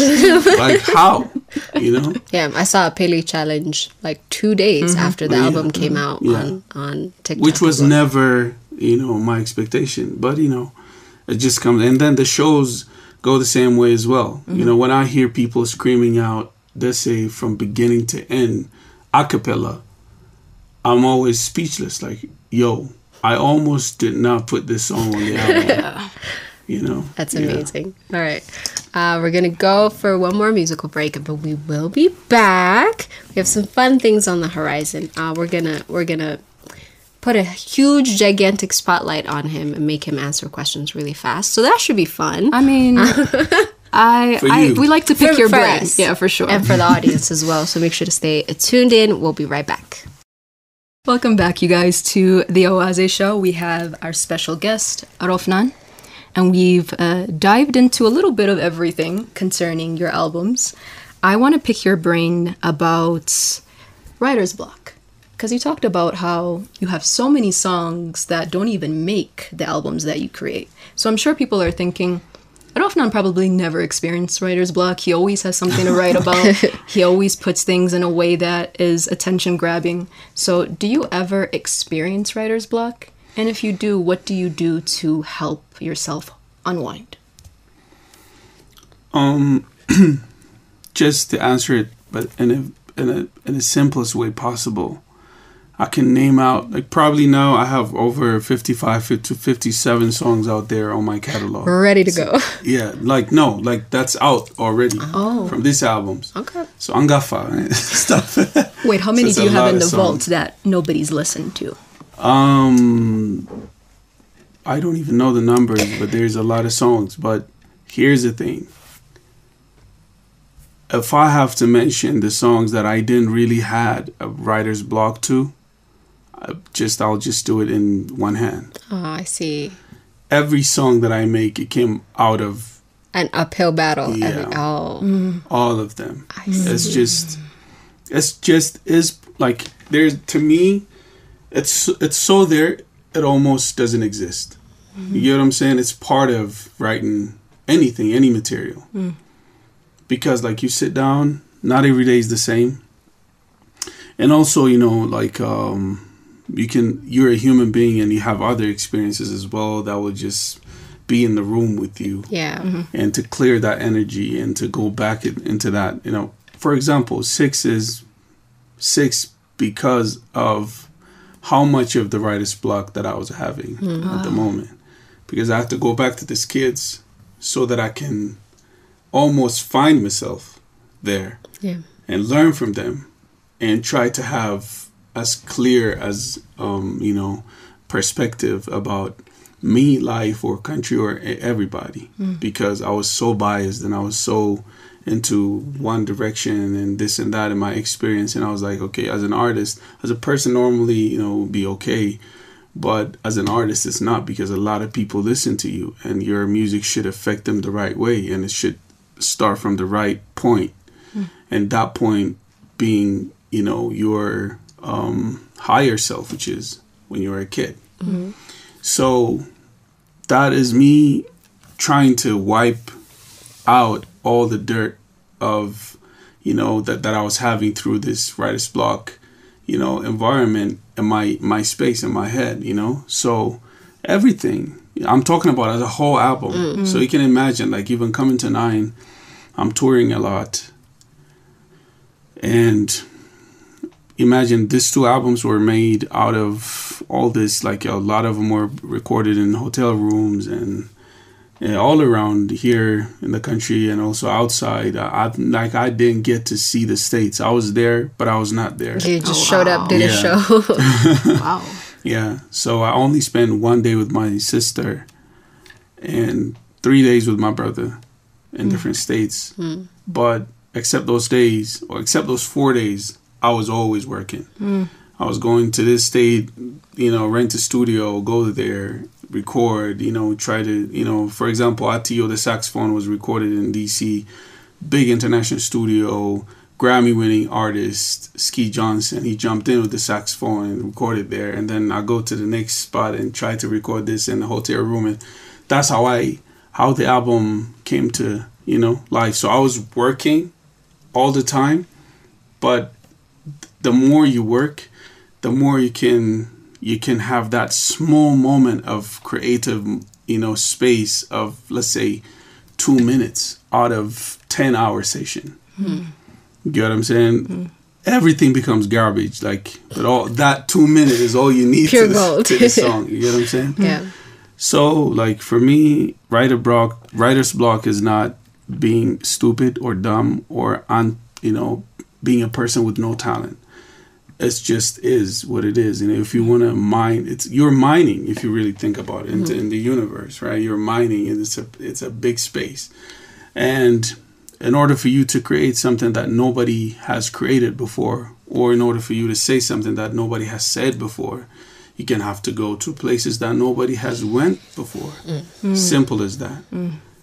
Like, how? You know? Yeah, I saw a Pele challenge like 2 days after the album came out on TikTok. Which was never, my expectation. But, it just comes. And then the shows go the same way as well. When I hear people screaming out, let's say from beginning to end, a cappella, I'm always speechless. Like, yo, I almost did not put this song on the album. That's amazing. All right. We're going to go for one more musical break, but we will be back. We have some fun things on the horizon. We're gonna put a huge, gigantic spotlight on him and make him answer questions really fast. So that should be fun. I mean, we like to pick your brain. Us. Yeah, for sure. And for the audience as well. So make sure to stay tuned in. We'll be right back. Welcome back, you guys, to the Oase Show. We have our special guest, Rophnan, and we've dived into a little bit of everything concerning your albums. I want to pick your brain about writer's block, because you talked about how you have so many songs that don't even make the albums that you create. So I'm sure people are thinking, Rophnan probably never experienced writer's block. He always has something to write about. He always puts things in a way that is attention-grabbing. So do you ever experience writer's block? And if you do, what do you do to help yourself unwind? Just to answer it, but in the simplest way possible, I can name out, like, probably now I have over 55 to 57 songs out there on my catalog. Ready to go. Yeah, that's out already from these albums. Okay. So Angafa stuff. Wait, how many So do you have in the songs. vault that nobody's listened to? I don't even know the numbers, but there's a lot of songs. But here's the thing. If I have to mention the songs that I didn't really had a writer's block to, I'll just do it in one hand. Oh, I see. Every song that I make, it came out of An uphill battle. Yeah. All of them. I see. It's just like, there's, to me, it's so there, it almost doesn't exist. You get what I'm saying? It's part of writing anything, any material. Because, like, you sit down, not every day is the same. And also, you're a human being and you have other experiences as well that will just be in the room with you. Yeah. And to clear that energy and to go back into that, for example, 6 is 6 because of how much of the writer's block that I was having at the moment. Because I have to go back to these kids so that I can almost find myself there and learn from them and try to have as clear as perspective about me, life, or country, or everybody, because I was so biased and I was so into one direction and this and that in my experience. And I was like, okay, as an artist, as a person normally, would be okay, but as an artist it's not, because a lot of people listen to you and your music should affect them the right way, and it should start from the right point, and that point being your higher self, which is when you were a kid. So that is me trying to wipe out all the dirt of that I was having through this writer's block environment in my space in my head. So everything I'm talking about as a whole album. So you can imagine, like, even coming to 9, I'm touring a lot, and imagine these 2 albums were made out of all this, like, a lot of them were recorded in hotel rooms and all around here in the country and also outside. I didn't get to see the States. I was there, but I was not there. You just showed up, did a show. Wow. Yeah. So I only spent 1 day with my sister and 3 days with my brother in different states. But except those days, or except those 4 days, I was always working. I was going to this state, rent a studio, go there, record, try to, for example, Atio, the saxophone was recorded in DC, big international studio, Grammy-winning artist Ski Johnson. He jumped in with the saxophone and recorded there, and then I go to the next spot and try to record this in the hotel room, and that's how the album came to, you know, life. So I was working all the time, but the more you work, the more you can have that small moment of creative, you know, space of, let's say, 2 minutes out of 10-hour session. You get what I'm saying? Everything becomes garbage. Like, but all that 2 minutes is all you need Pure gold. to the song. You get what I'm saying? Yeah. So, like, for me, writer's block is not being stupid or dumb or being a person with no talent. It just is what it is. And if you want to mine, you're mining, if you really think about it, in the universe, right? You're mining, and it's a big space. And in order for you to create something that nobody has created before, or in order for you to say something that nobody has said before, you're going to have to go to places that nobody has went before. Simple as that.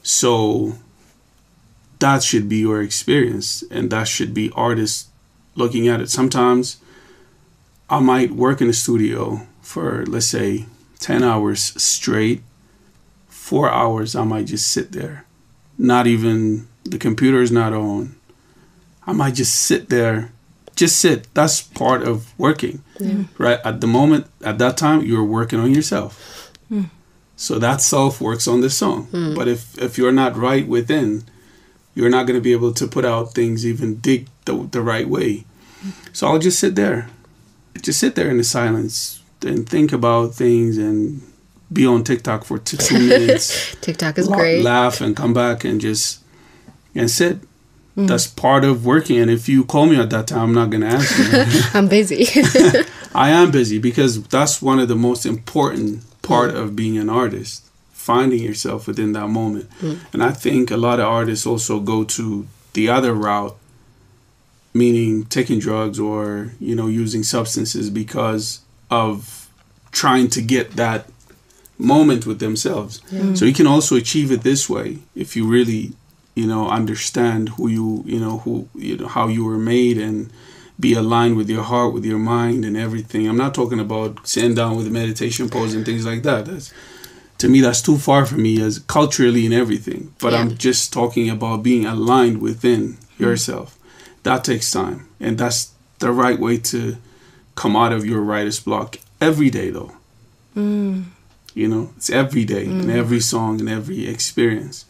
So that should be your experience, and that should be artists looking at it. Sometimes I might work in the studio for, let's say, 10 hours straight. 4 hours I might just sit there. Not even, the computer is not on. I might just sit there. Just sit. That's part of working. Right? At the moment, at that time, you're working on yourself. So that self works on the song. But if you're not right within, you're not going to be able to put out things, even dig the right way. So I'll just sit there. Just sit there in the silence and think about things and be on TikTok for 2 minutes. TikTok is great. Laugh and come back and sit. That's part of working. And if you call me at that time, I'm not going to answer. I'm busy. I am busy, because that's one of the most important part of being an artist, finding yourself within that moment. And I think a lot of artists also go to the other route, meaning taking drugs or, you know, using substances because of trying to get that moment with themselves. So you can also achieve it this way if you really, you know, understand how you were made, and be aligned with your heart, with your mind and everything. I'm not talking about sitting down with a meditation pose and things like that. To me, that's too far for me as culturally and everything. But I'm just talking about being aligned within yourself. That takes time. And that's the right way to come out of your writer's block every day, though. You know, it's every day, in every song, in every experience.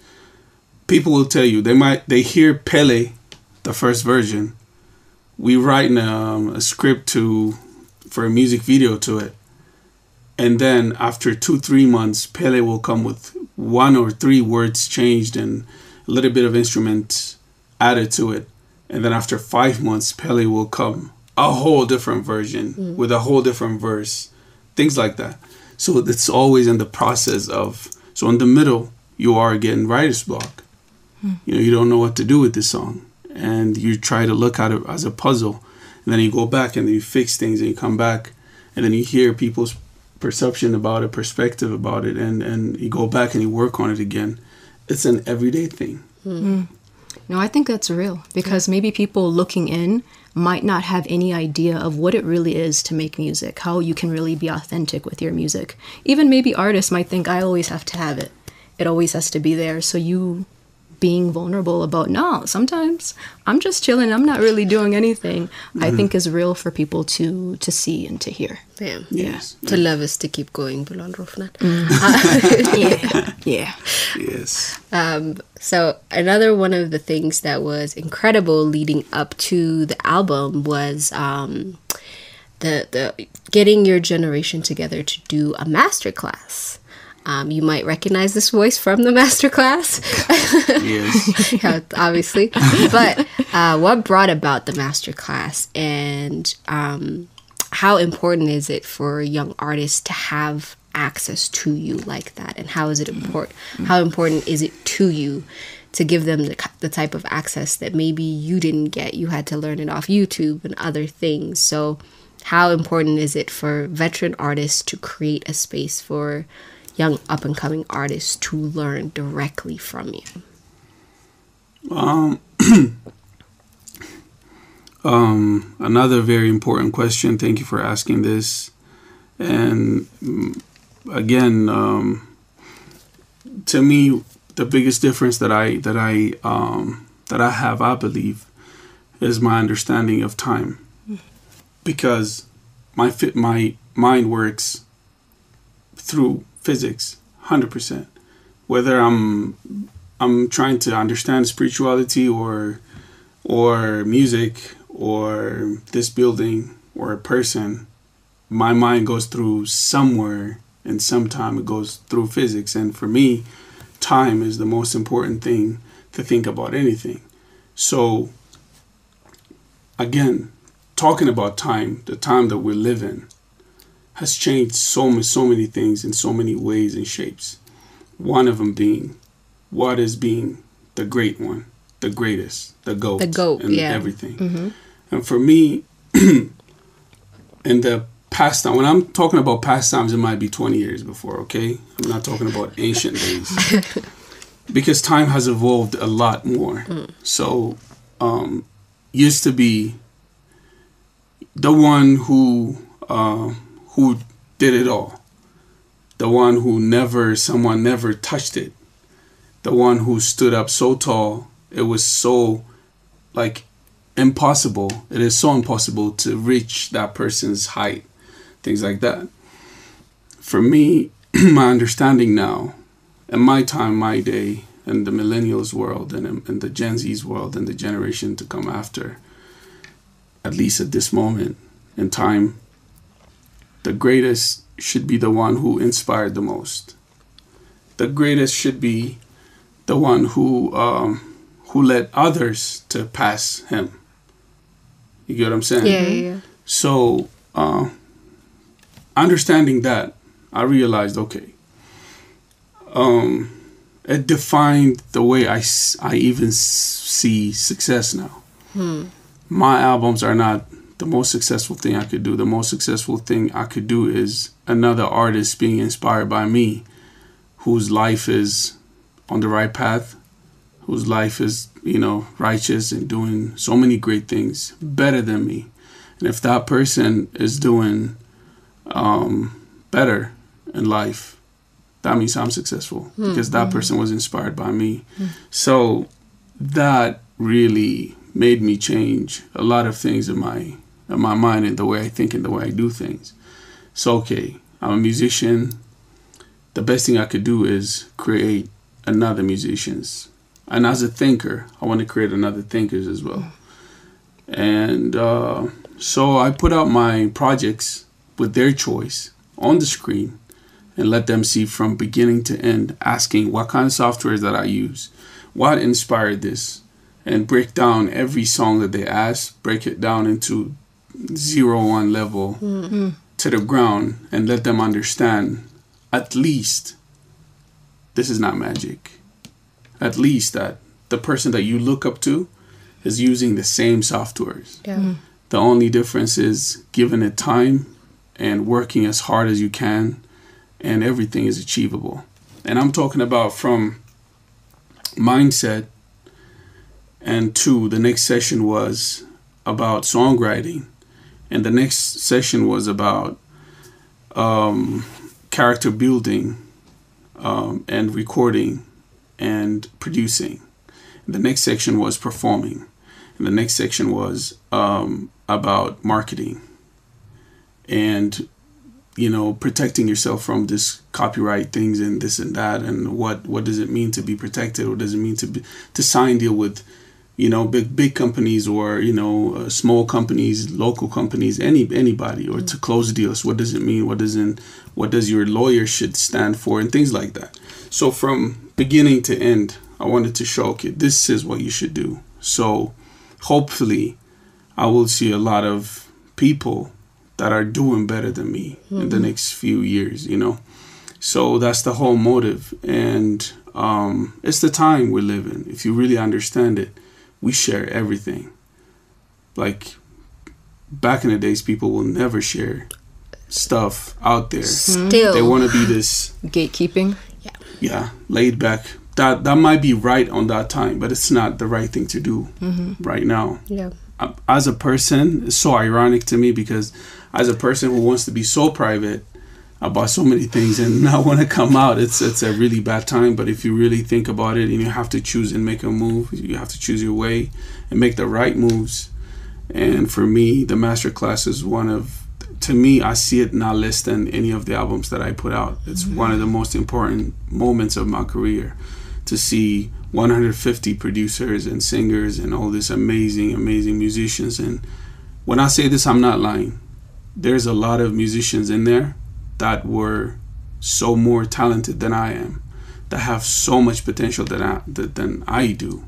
People will tell you, they hear Pele, the first version. We write a script for a music video to it. And then after 2-3 months, Pele will come with 1 or 3 words changed and a little bit of instrument added to it. And then after 5 months, Pele will come a whole different version with a whole different verse, things like that. So it's always in the process of, so in the middle, you are getting writer's block. You know, you don't know what to do with this song. And you try to look at it as a puzzle. And then you go back and then you fix things and you come back. And then you hear people's perception about it, perspective about it. And you go back and you work on it again. It's an everyday thing. No, I think that's real, because maybe people looking in might not have any idea of what it really is to make music, how you can really be authentic with your music. Even maybe artists might think, I always have to have it. It always has to be there. So you being vulnerable about, no, sometimes I'm just chilling, I'm not really doing anything, I think is real for people to see and to hear. Yeah. Yes. To love is to keep going, Bulan Rophnan. Yeah. Yes. So another one of the things that was incredible leading up to the album was the getting your generation together to do a masterclass. You might recognize this voice from the masterclass. Yes. Yeah, obviously. But what brought about the masterclass, and how important is it for young artists to have access to you like that? And how is it important? How important is it to you to give them the type of access that maybe you didn't get? You had to learn it off YouTube and other things. So how important is it for veteran artists to create a space for young up-and-coming artists to learn directly from you? Another very important question. Thank you for asking this. And again, to me, the biggest difference that I have, I believe, is my understanding of time, because my mind works through physics, 100%. Whether I'm trying to understand spirituality or music or this building or a person, my mind goes through somewhere, and sometime it goes through physics. And for me, time is the most important thing to think about anything. So again, talking about time, the time that we live in has changed so many things in so many ways and shapes. One of them being what is being the great one, the greatest, the GOAT, and everything. Mm-hmm. And for me, in the past time, when I'm talking about past times, it might be 20 years before, okay? I'm not talking about ancient days. Because time has evolved a lot more. So, used to be the one who did it all. The one who someone never touched it. The one who stood up so tall, it was so, impossible. It is so impossible to reach that person's height. Things like that. For me, my understanding now, in my time, my day, in the millennials world, and in the Gen Z's world, and the generation to come after, at least at this moment in time, the greatest should be the one who inspired the most. The greatest should be the one who led others to pass him. You get what I'm saying? Yeah. So, understanding that, I realized, okay, it defined the way I even see success now. My albums are not the most successful thing I could do. The most successful thing I could do is another artist being inspired by me, whose life is on the right path, whose life is, righteous and doing so many great things better than me. And if that person is doing better in life, that means I'm successful, because that person was inspired by me. So that really made me change a lot of things in my mind and the way I think and the way I do things. So, okay, I'm a musician. The best thing I could do is create another musicians. And as a thinker, I want to create another thinkers as well. And so I put out my projects with their choice on the screen and let them see from beginning to end, asking what kind of software that I use, what inspired this, and break down every song that they ask, break it down into 0-1 level to the ground, and let them understand at least this is not magic. At least that the person that you look up to is using the same softwares. Yeah. The only difference is giving it time and working as hard as you can, and everything is achievable. And I'm talking about from mindset. And 2, the next session was about songwriting. And the next session was about character building and recording and producing. And the next section was performing. And the next section was about marketing and, protecting yourself from this copyright things and this and that. And what does it mean to be protected? What does it mean to sign deal with, big companies or, small companies, local companies, anybody, or to close deals? What does it mean? What does your lawyer should stand for, and things like that. So from beginning to end, I wanted to show, okay, this is what you should do. So hopefully I will see a lot of people that are doing better than me in the next few years, So that's the whole motive. And it's the time we live in. If you really understand it, we share everything. Like back in the days, people will never share stuff out there. Still. They want to be this gatekeeping. Yeah, laid back. That might be right on that time, but it's not the right thing to do right now. Yeah. as a person, it's so ironic to me because as a person who wants to be so private about so many things and not want to come out, it's a really bad time. But if you really think about it and you have to choose and make a move, you have to choose your way and make the right moves. And for me, the masterclass is one of, to me, I see it not less than any of the albums that I put out. It's one of the most important moments of my career to see 150 producers and singers and all these amazing, amazing musicians. And when I say this, I'm not lying. There's a lot of musicians in there that were so more talented than I am, that have so much potential than I do.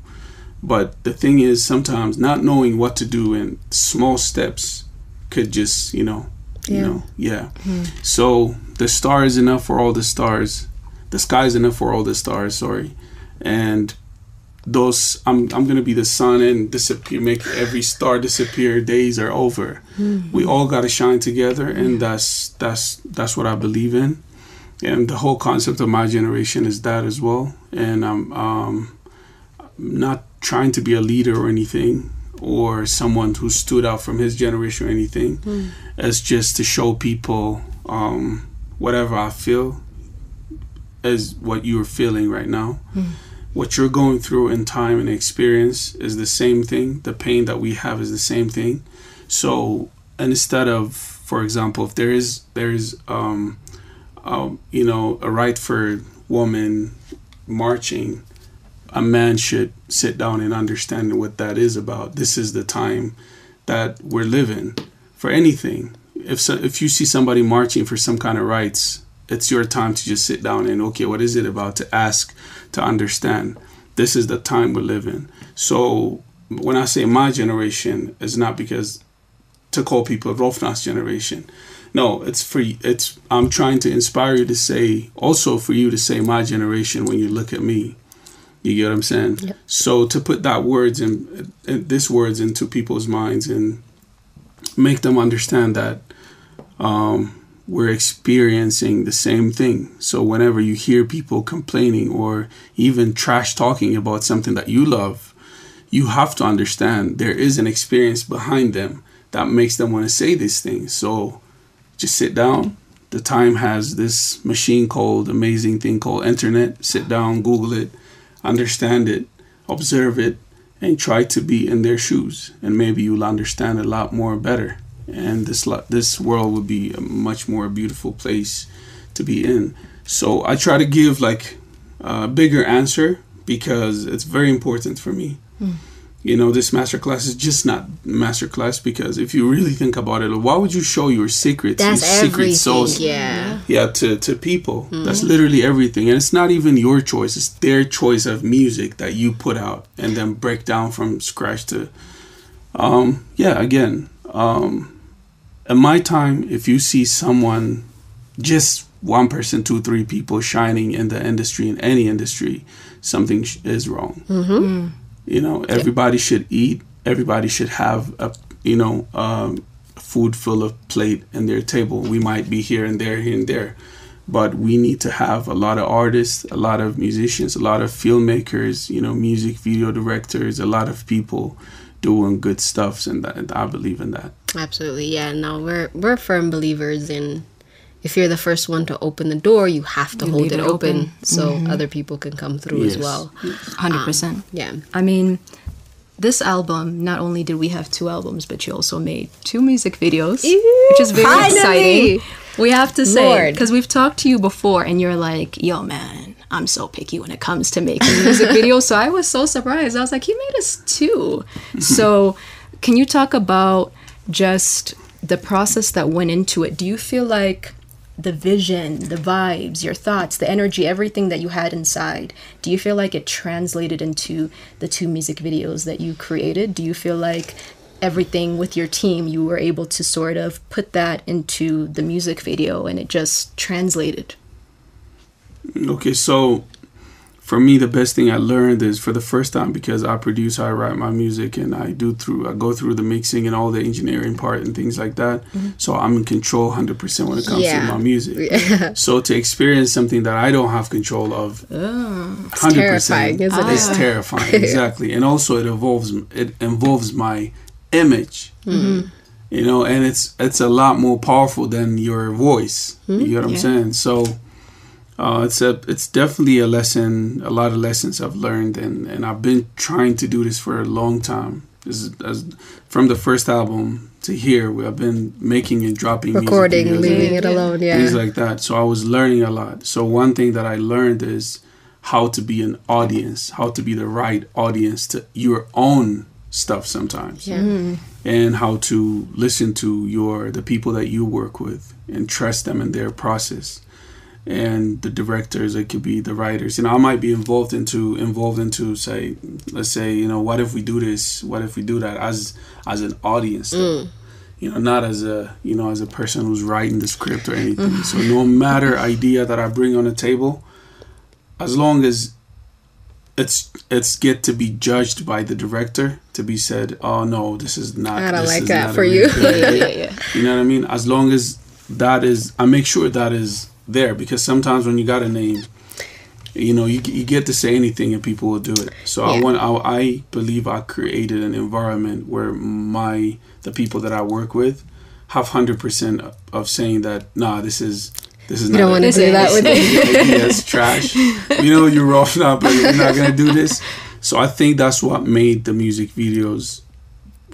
But the thing is, sometimes not knowing what to do in small steps could just, So the star is enough for all the stars. The sky is enough for all the stars, sorry. And those, I'm gonna be the sun and disappear, make every star disappear. Days are over. We all gotta shine together, and that's what I believe in. And the whole concept of my generation is that as well. And I'm not trying to be a leader or anything, or someone who stood out from his generation or anything. It's just to show people whatever I feel is what you're feeling right now. What you're going through in time and experience is the same thing. The pain that we have is the same thing. So, and instead of, for example, if there is a right for woman marching, a man should sit down and understand what that is about. This is the time that we're living for anything. If you see somebody marching for some kind of rights, it's your time to just sit down and, okay, what is it about, to ask, to understand. This is the time we're living. So when I say my generation, it's not because to call people Rophna's generation. No, I'm trying to inspire you to say, also for you to say my generation when you look at me. You get what I'm saying? Yep. So to put that words into people's minds and make them understand that we're experiencing the same thing. So whenever you hear people complaining or even trash talking about something that you love, you have to understand there is an experience behind them that makes them want to say these things. So just sit down. The time has this amazing thing called internet. Sit down, Google it, understand it, observe it, and try to be in their shoes. And maybe you'll understand a lot more better. And this world would be a much more beautiful place to be in. So I try to give like a bigger answer because it's very important for me. This masterclass is just not masterclass because if you really think about it, why would you show your secrets, your secret sauce, to people? That's literally everything. And it's not even your choice. It's their choice of music that you put out and then break down from scratch to, in my time, if you see someone, just one person, 2, 3 people shining in the industry, in any industry, something is wrong. Everybody should eat. Everybody should have a food full of plate in their table. We might be here and there, but we need to have a lot of artists, a lot of musicians, a lot of filmmakers, music video directors, a lot of people doing good stuff, and I believe in that. Absolutely, yeah. No, we're firm believers in, if you're the first one to open the door, you have to hold it open so other people can come through as well. 100%. Yeah. I mean, this album, not only did we have 2 albums, but you also made 2 music videos, which is very exciting. We have to say, because we've talked to you before, and you're like, yo, man, I'm so picky when it comes to making music videos. So I was so surprised. I was like, he made us 2. So can you talk about just the process that went into it? Do you feel like the vision, the vibes, your thoughts, the energy, everything that you had inside, do you feel like it translated into the 2 music videos that you created? Do you feel like everything with your team, you were able to sort of put that into the music video and it just translated? Okay, so for me, the best thing I learned is, for the first time, because I produce, I write my music, and I go through the mixing and all the engineering part and things like that. So I'm in control 100% when it comes to my music. So to experience something that I don't have control of, 100%, terrifying, isn't it? It's terrifying, exactly. And also it involves my image. You know, and it's a lot more powerful than your voice. You know what I'm saying? So it's definitely a lesson, a lot of lessons I've learned, and I've been trying to do this for a long time. This is from the first album to here, I've been making and dropping recording, music videos, leaving it alone, things like that. So I was learning a lot. So one thing that I learned is how to be an audience, how to be the right audience to your own stuff sometimes, and how to listen to the people that you work with and trust them in their process. And the directors, it could be the writers. You know, I might be involved into say, let's say, you know, what if we do this? What if we do that? As an audience, though. You know, not as a person who's writing the script or anything. So no matter idea that I bring on the table, as long as it's get to be judged by the director, to be said, oh no, this is not. I don't like that not for really you. Yeah. You know what I mean? As long as that is, I make sure that is there, because sometimes when you got a name, you know, you get to say anything and people will do it. So I believe I created an environment where the people that I work with have 100% of saying that this is You not don't want to do that with me. It's trash. You know, you're Rophnan, but you're not gonna do this. So I think that's what made the music videos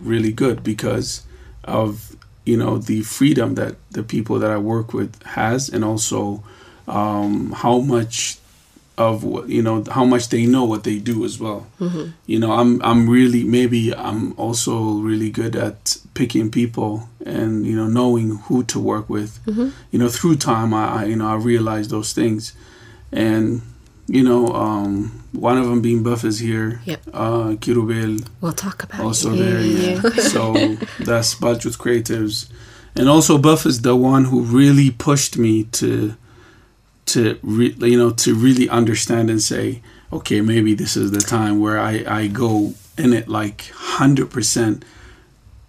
really good, because of, you know, the freedom that the people that I work with has, and also how much of what, you know, how much they know what they do as well. You know, I'm also really good at picking people and, you know, knowing who to work with. You know, through time I realized those things, and you know, one of them being Buff is here. Kirubel. We'll talk about also it. there. So that's Balchut Creatives, and also Buff is the one who really pushed me to really understand and say, okay, maybe this is the time where I go in it like 100%,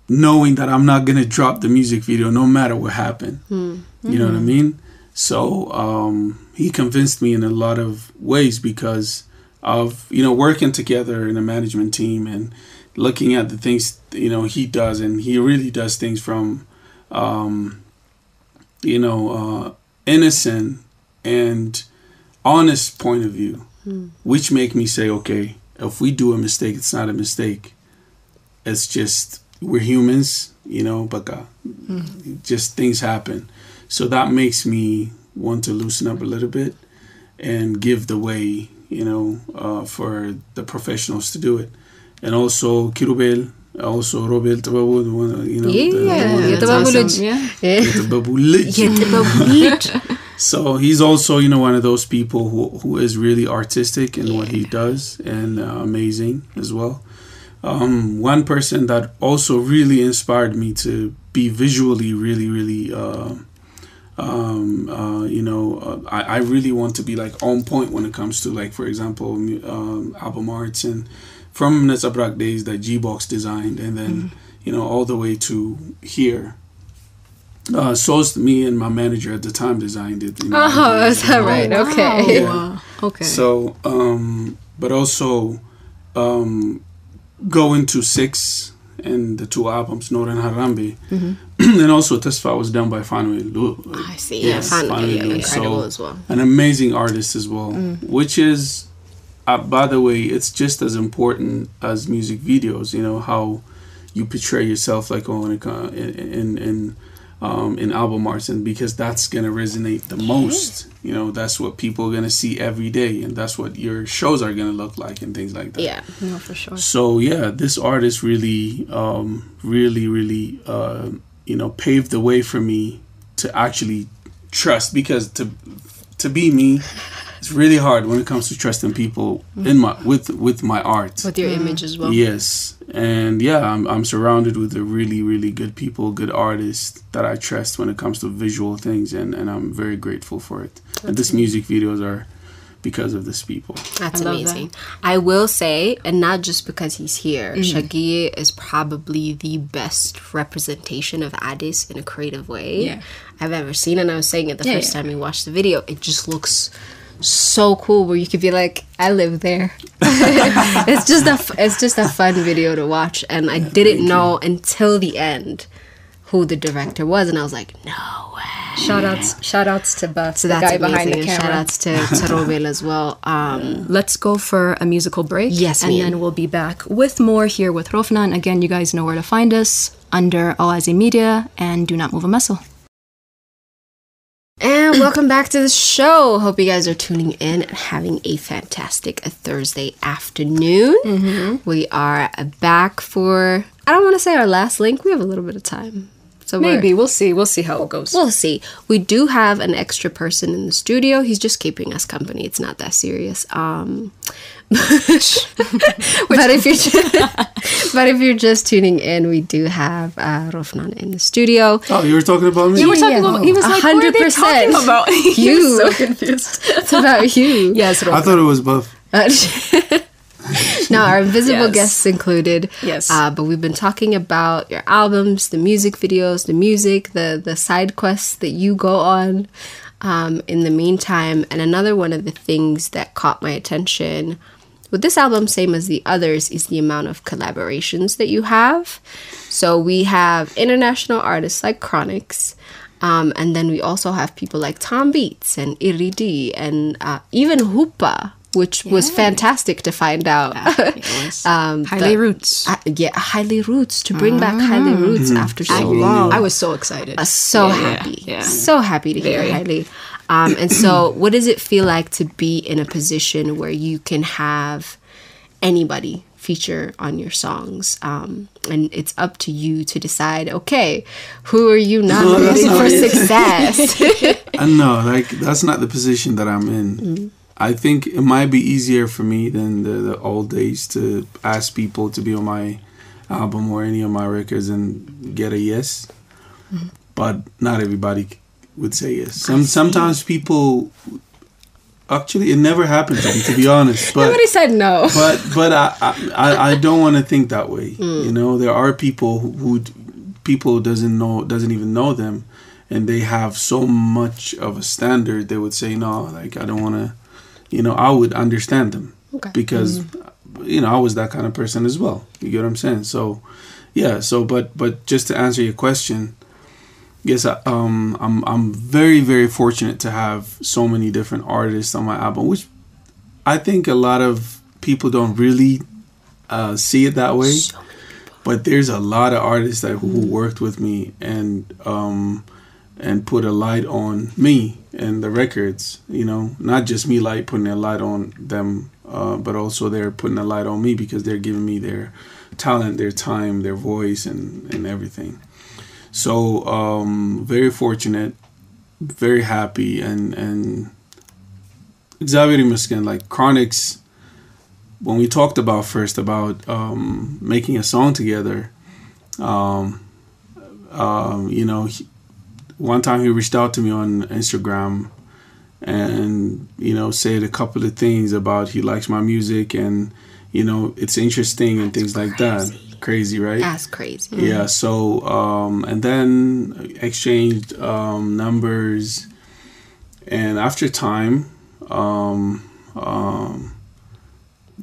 knowing that I'm not gonna drop the music video no matter what happened. You know what I mean? So he convinced me in a lot of ways, because of, you know, working together in a management team and looking at the things, you know, he does, and he really does things from innocent and honest point of view, which make me say, okay, if we do a mistake, it's not a mistake. It's just, we're humans, you know, but just things happen. So that makes me want to loosen up a little bit and give the way, you know, for the professionals to do it. And also Kirubel, also Robel Tababud, you know, so he's also, you know, one of those people who is really artistic in what he does, and amazing as well. One person that also really inspired me to be visually really I really want to be like on point when it comes to, like, for example, album arts, and from Netzabrak days that G-Box designed, and then you know, all the way to here. So me and my manager at the time designed it. You know, is that right? Okay. Wow. Okay. So, but also going to 6 and the 2 albums, Noor and Harambe, and also Tesfa was done by Fanuel. I see. Yes, Fanuel, incredible so, as well. An amazing artist as well, which is, by the way, it's just as important as music videos. You know, how you portray yourself, like in album arts, and because that's gonna resonate the most. You know, that's what people are gonna see every day, and that's what your shows are gonna look like, and things like that. Yeah, No, for sure. So yeah, this artist really, you know, paved the way for me to actually trust, because to be me, it's really hard when it comes to trusting people in with my art, with your image as well. Yes, and yeah, I'm surrounded with the really good people, good artists that I trust when it comes to visual things, and I'm very grateful for it. And this music videos are because of this people. That's amazing. I will say, and not just because he's here, Shaggy is probably the best representation of Addis in a creative way I've ever seen. And I was saying it the first time we watched the video, it just looks so cool where you could be like, I live there. It's just a fun video to watch, and I didn't know until the end who the director was, and I was like, no way. Shout outs to Buff, So the that's guy amazing. behind the And camera. shout outs to Robel as well. Let's go for a musical break. Yes, and ma'am. then we'll be back with more here with Rophnan. Again, you guys know where to find us under Oazi Media, and do not move a muscle. And welcome back to the show. Hope you guys are tuning in and having a fantastic Thursday afternoon. We are back for, I don't want to say our last link. We have a little bit of time. So Maybe. We'll see. We'll see how it goes. we'll see. We do have an extra person in the studio. He's just keeping us company. It's not that serious. But if you're just tuning in, we do have Rophnan in the studio. Oh, you were talking about me? You were talking about, he was like, what are they 100%. talking about? He You. was so confused. It's about you. Yes, I Rophnan. thought it was Buff. Now, our invisible Yes. guests included. Yes. But we've been talking about your albums, the music videos, the music, the side quests that you go on in the meantime. And another one of the things that caught my attention with this album, same as the others, is the amount of collaborations that you have. So we have international artists like Chronix. And then we also have people like Tom Beats and Iridi and even Hoopa, which was fantastic to find out. Highly Roots. Highly Roots, to bring back Highly Roots after so long. I was so excited. So happy. yeah. So happy to hear Highly. And so what does it feel like to be in a position where you can have anybody feature on your songs? And it's up to you to decide, okay, who are you nominating for success? I know, like, that's not the position that I'm in. I think it might be easier for me than the old days to ask people to be on my album or any of my records and get a yes. But not everybody would say yes. Sometimes people, actually, it never happened to me, to be honest. But Nobody said no. but I don't want to think that way. You know, there are people who people doesn't even know them, and they have so much of a standard. They would say no, like, I don't want to. You know, I would understand them because you know, I was that kind of person as well. You get what I'm saying? So yeah. So but just to answer your question, yes, I'm very, very fortunate to have so many different artists on my album, which I think a lot of people don't really see it that way. But there's a lot of artists who worked with me and put a light on me and the records. You know, not just me putting a light on them, but also they're putting a light on me because they're giving me their talent, their time, their voice, and everything. So very fortunate, very happy, and Xavier Muskin, like Chronix, when we talked about making a song together, you know, one time he reached out to me on Instagram and, you know, said a couple of things about he likes my music and, you know, it's interesting and things like that. Crazy, right? That's crazy. Yeah, so and then exchanged numbers, and after time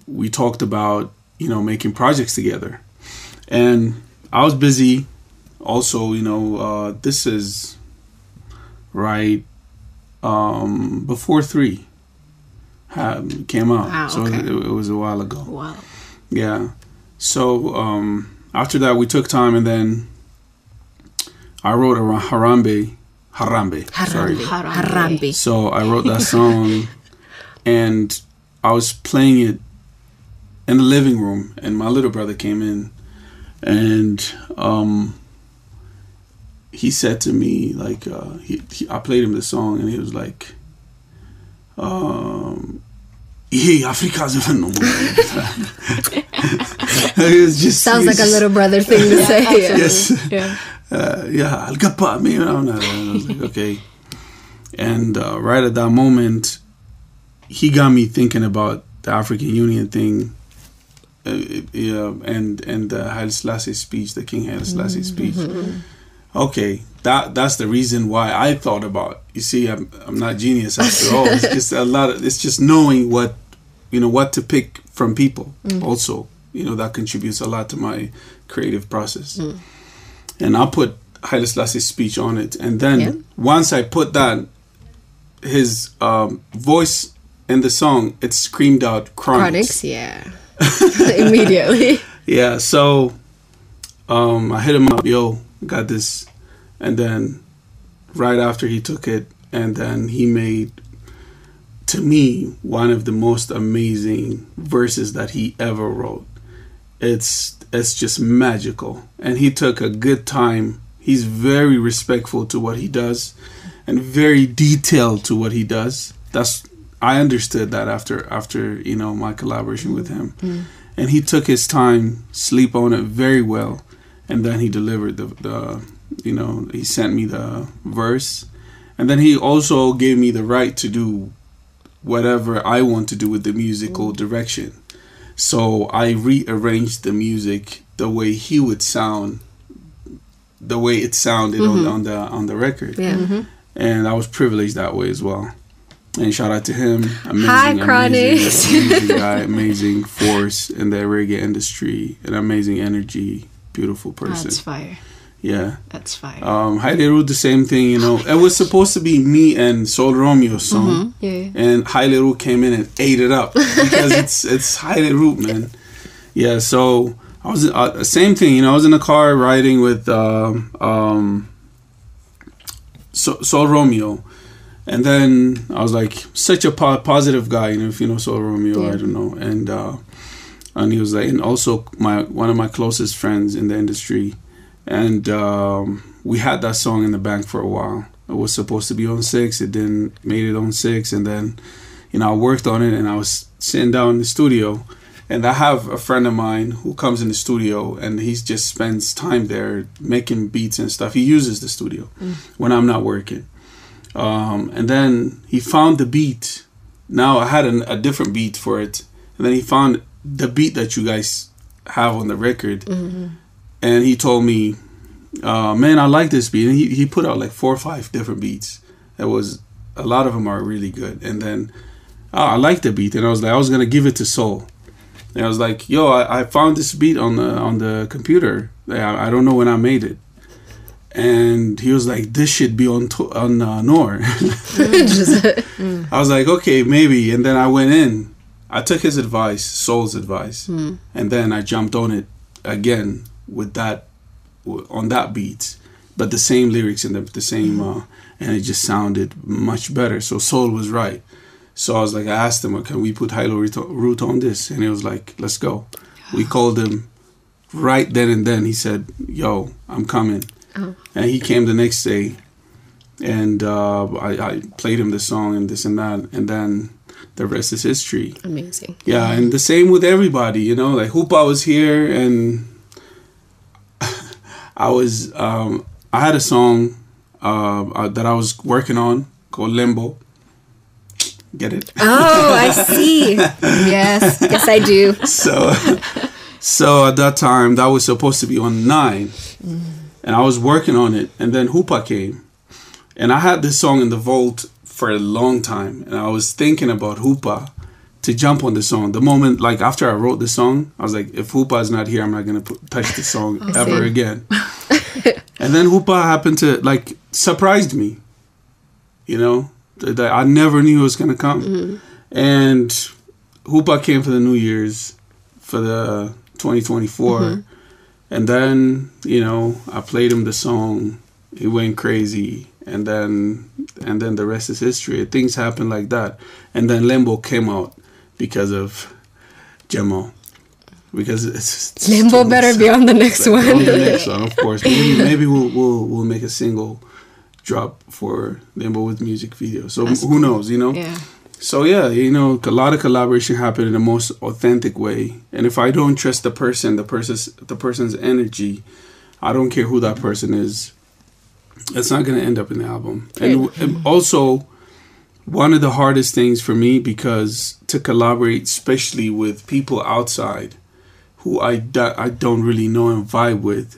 we talked about, you know, making projects together, and I was busy also, you know, this is right before 3 came out. Wow, so okay. it was a while ago. Wow. Yeah. So after that, we took time, and then I wrote a Harambe. Sorry. Harambe. So I wrote that song, and I was playing it in the living room, and my little brother came in, and he said to me, like, I played him the song, and he was like, "Yeah, Africa is a It was just Sounds like a little brother thing to say. Yes. Yeah. Yeah, I'll get by me. And I was like, okay. And right at that moment, he got me thinking about the African Union thing, and the Haile Selassie speech, the King Haile Selassie speech. okay, that's the reason why I thought about. You see, I'm not genius after all. It's just it's just knowing what to pick from people. Also, that contributes a lot to my creative process. And I put Haile Selassie's speech on it, and then once I put that, his voice in the song, it screamed out Chronics. Yeah. Immediately. Yeah, so I hit him up, yo, got this. And then right after he took it, and then he made, to me, one of the most amazing verses that he ever wrote. It's just magical. And he took a good time. He's very respectful to what he does and very detailed to what he does. I understood that after my collaboration with him. And he took his time, sleep on it very well, and then he delivered he sent me the verse, and then he also gave me the right to do whatever I want to do with the musical direction. So I rearranged the music the way he would sound, the way it sounded on the record. And I was privileged that way as well. And shout out to him. Amazing guy, amazing force in the reggae industry, an amazing energy, beautiful person. That's fire. Yeah. That's fire. Haile wrote the same thing, It was supposed to be me and Soul Romeo's song. Yeah. And Haile Root came in and ate it up because it's Haile Root, man. Yeah, so I was same thing, I was in the car riding with Soul Romeo. And then I was like, such a positive guy, if you know Soul Romeo, I don't know. And he was like, and also one of my closest friends in the industry. And we had that song in the bank for a while. It was supposed to be on 6. It didn't made it on 6. And then, I worked on it, and I was sitting down in the studio. And I have a friend of mine who comes in the studio, and he just spends time there making beats and stuff. He uses the studio when I'm not working. And then he found the beat. Now I had a different beat for it. And then he found the beat that you guys have on the record. And he told me, man, I like this beat. And he put out like 4 or 5 different beats. A lot of them are really good. And then I like the beat. And I was going to give it to Soul. And I was like, yo, I found this beat on the computer. I don't know when I made it. And he was like, this should be on Noor. I was like, okay, maybe. And then I went in. I took his advice, Soul's advice. And then I jumped on it again on that beat. But the same lyrics and the same, and it just sounded much better. So Soul was right. So I was like, I asked him, can we put Haile Root on this? And he was like, let's go. We called him right then and then. He said, yo, I'm coming. And he came the next day, and I played him the song and this and that, and then the rest is history. Amazing. Yeah, and the same with everybody, like Hoopa was here, and I had a song that I was working on called Limbo. Get it? Oh, I see. Yes, I do. So at that time, that was supposed to be on 9. And I was working on it, and then Hoopa came. And I had this song in the vault for a long time, and I was thinking about Hoopa to jump on the song. The moment, like after I wrote the song, I was like, if Hoopa is not here, I'm not going to touch the song ever again. And then Hoopa happened to, surprised me. That I never knew it was going to come. And Hoopa came for the New Year's, for the 2024. And then, I played him the song. He went crazy. And then the rest is history. Things happen like that. And then Limbo came out because of Jemo. Because it's Limbo better be on the next one. On the next one, of course. Maybe we'll make a single drop for Limbo with music video. So who knows, Yeah. So yeah, a lot of collaboration happened in the most authentic way. And if I don't trust the person's energy, I don't care who that person is, it's not going to end up in the album. And also, one of the hardest things for me, because to collaborate, especially with people outside who I don't really know and vibe with,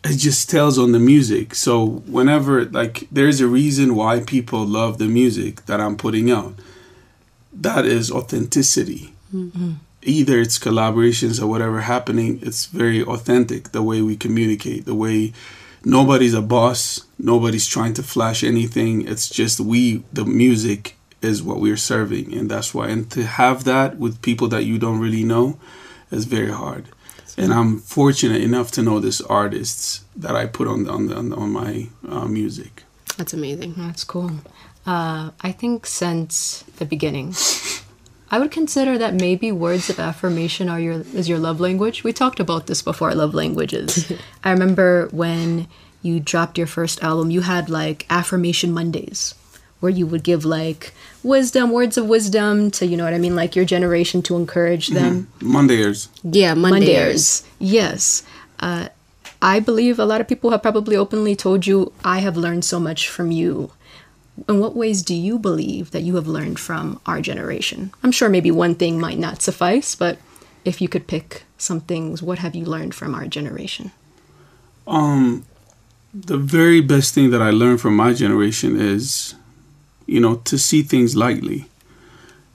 it just tells on the music. So whenever, like, there's a reason why people love the music that I'm putting out. That is authenticity. Mm-hmm. Either it's collaborations or whatever happening, it's very authentic, the way we communicate, the way nobody's a boss, nobody's trying to flash anything. It's just the music is what we're serving, and that's why. And to have that with people that you don't really know is very hard. And I'm fortunate enough to know these artists that I put on my music. That's amazing. That's cool. I think since the beginning, I would consider that maybe words of affirmation is your love language. We talked about this before, love languages. I remember when you dropped your first album, you had like affirmation Mondays, where you would give like words of wisdom to, you know what I mean, like your generation, to encourage them. Mm-hmm. Mondayers. Yeah, Mondayers. Yes. I believe a lot of people have probably openly told you, I have learned so much from you. In what ways do you believe that you have learned from our generation? I'm sure maybe one thing might not suffice, but if you could pick some things, what have you learned from our generation? The very best thing that I learned from my generation is, you know, to see things lightly.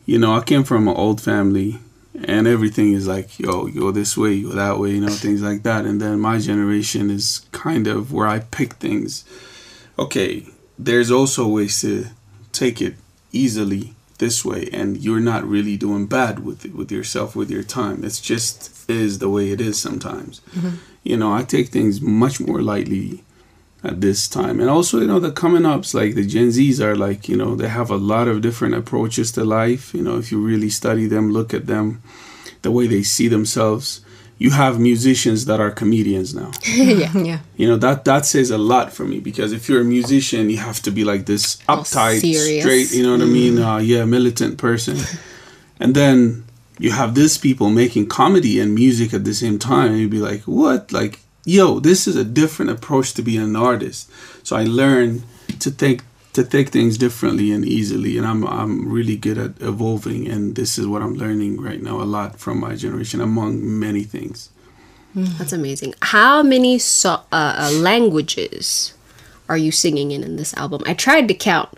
You know, I came from an old family, and everything is like, yo, you go this way, you go that way, you know, things like that. And then my generation is kind of where I pick things. Okay, there's also ways to take it easily this way, and you're not really doing bad with yourself, with your time. It's just is the way it is sometimes. Mm-hmm. You know, I take things much more lightly at this time. And also, you know, the coming ups, like the Gen Zs are like, you know, they have a lot of different approaches to life. You know, if you really study them, look at them, the way they see themselves. You have musicians that are comedians now. Yeah. You know, that says a lot for me, because if you're a musician, you have to be like this uptight, straight, you know what I mean? Militant person. And then you have these people making comedy and music at the same time. And you'd be like, what? Like, yo, this is a different approach to being an artist. So I learned to take things differently and easily, and I'm really good at evolving, and this is what I'm learning right now a lot from my generation, among many things. That's amazing. How many languages are you singing in this album? I tried to count.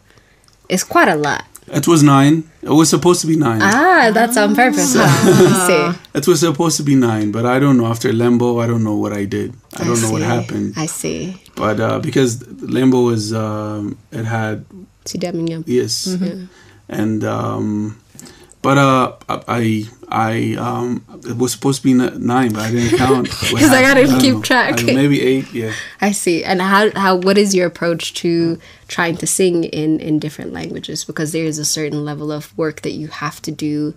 It's quite a lot. It was 9. It was supposed to be 9. That's on purpose. See. It was supposed to be 9, but I don't know. After Limbo, I don't know what I did. I don't know what happened. I see. But because Limbo was, it had... Yes. Mm-hmm. And, it was supposed to be 9, but I didn't count. Because I gotta keep track. Maybe 8, yeah. I see. And what is your approach to trying to sing in different languages? Because there is a certain level of work that you have to do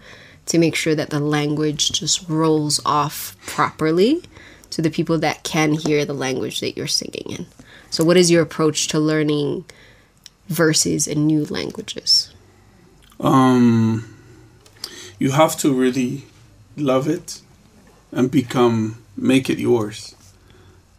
to make sure that the language just rolls off properly to the people that can hear the language that you're singing in. So what is your approach to learning verses in new languages? You have to really love it and make it yours.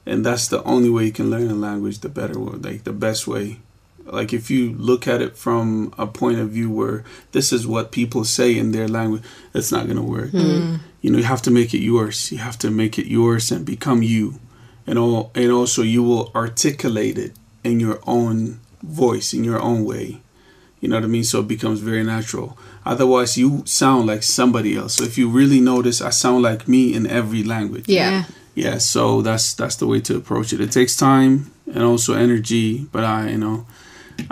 And that's the only way you can learn a language, the better way, like the best way. Like if you look at it from a point of view where this is what people say in their language, it's not going to work. Mm. You know, you have to make it yours. You have to make it yours and become you. And also you will articulate it in your own voice, in your own way. You know what I mean? So it becomes very natural. Otherwise, you sound like somebody else. So if you really notice, I sound like me in every language. Yeah. Yeah, so that's the way to approach it. It takes time and also energy, but all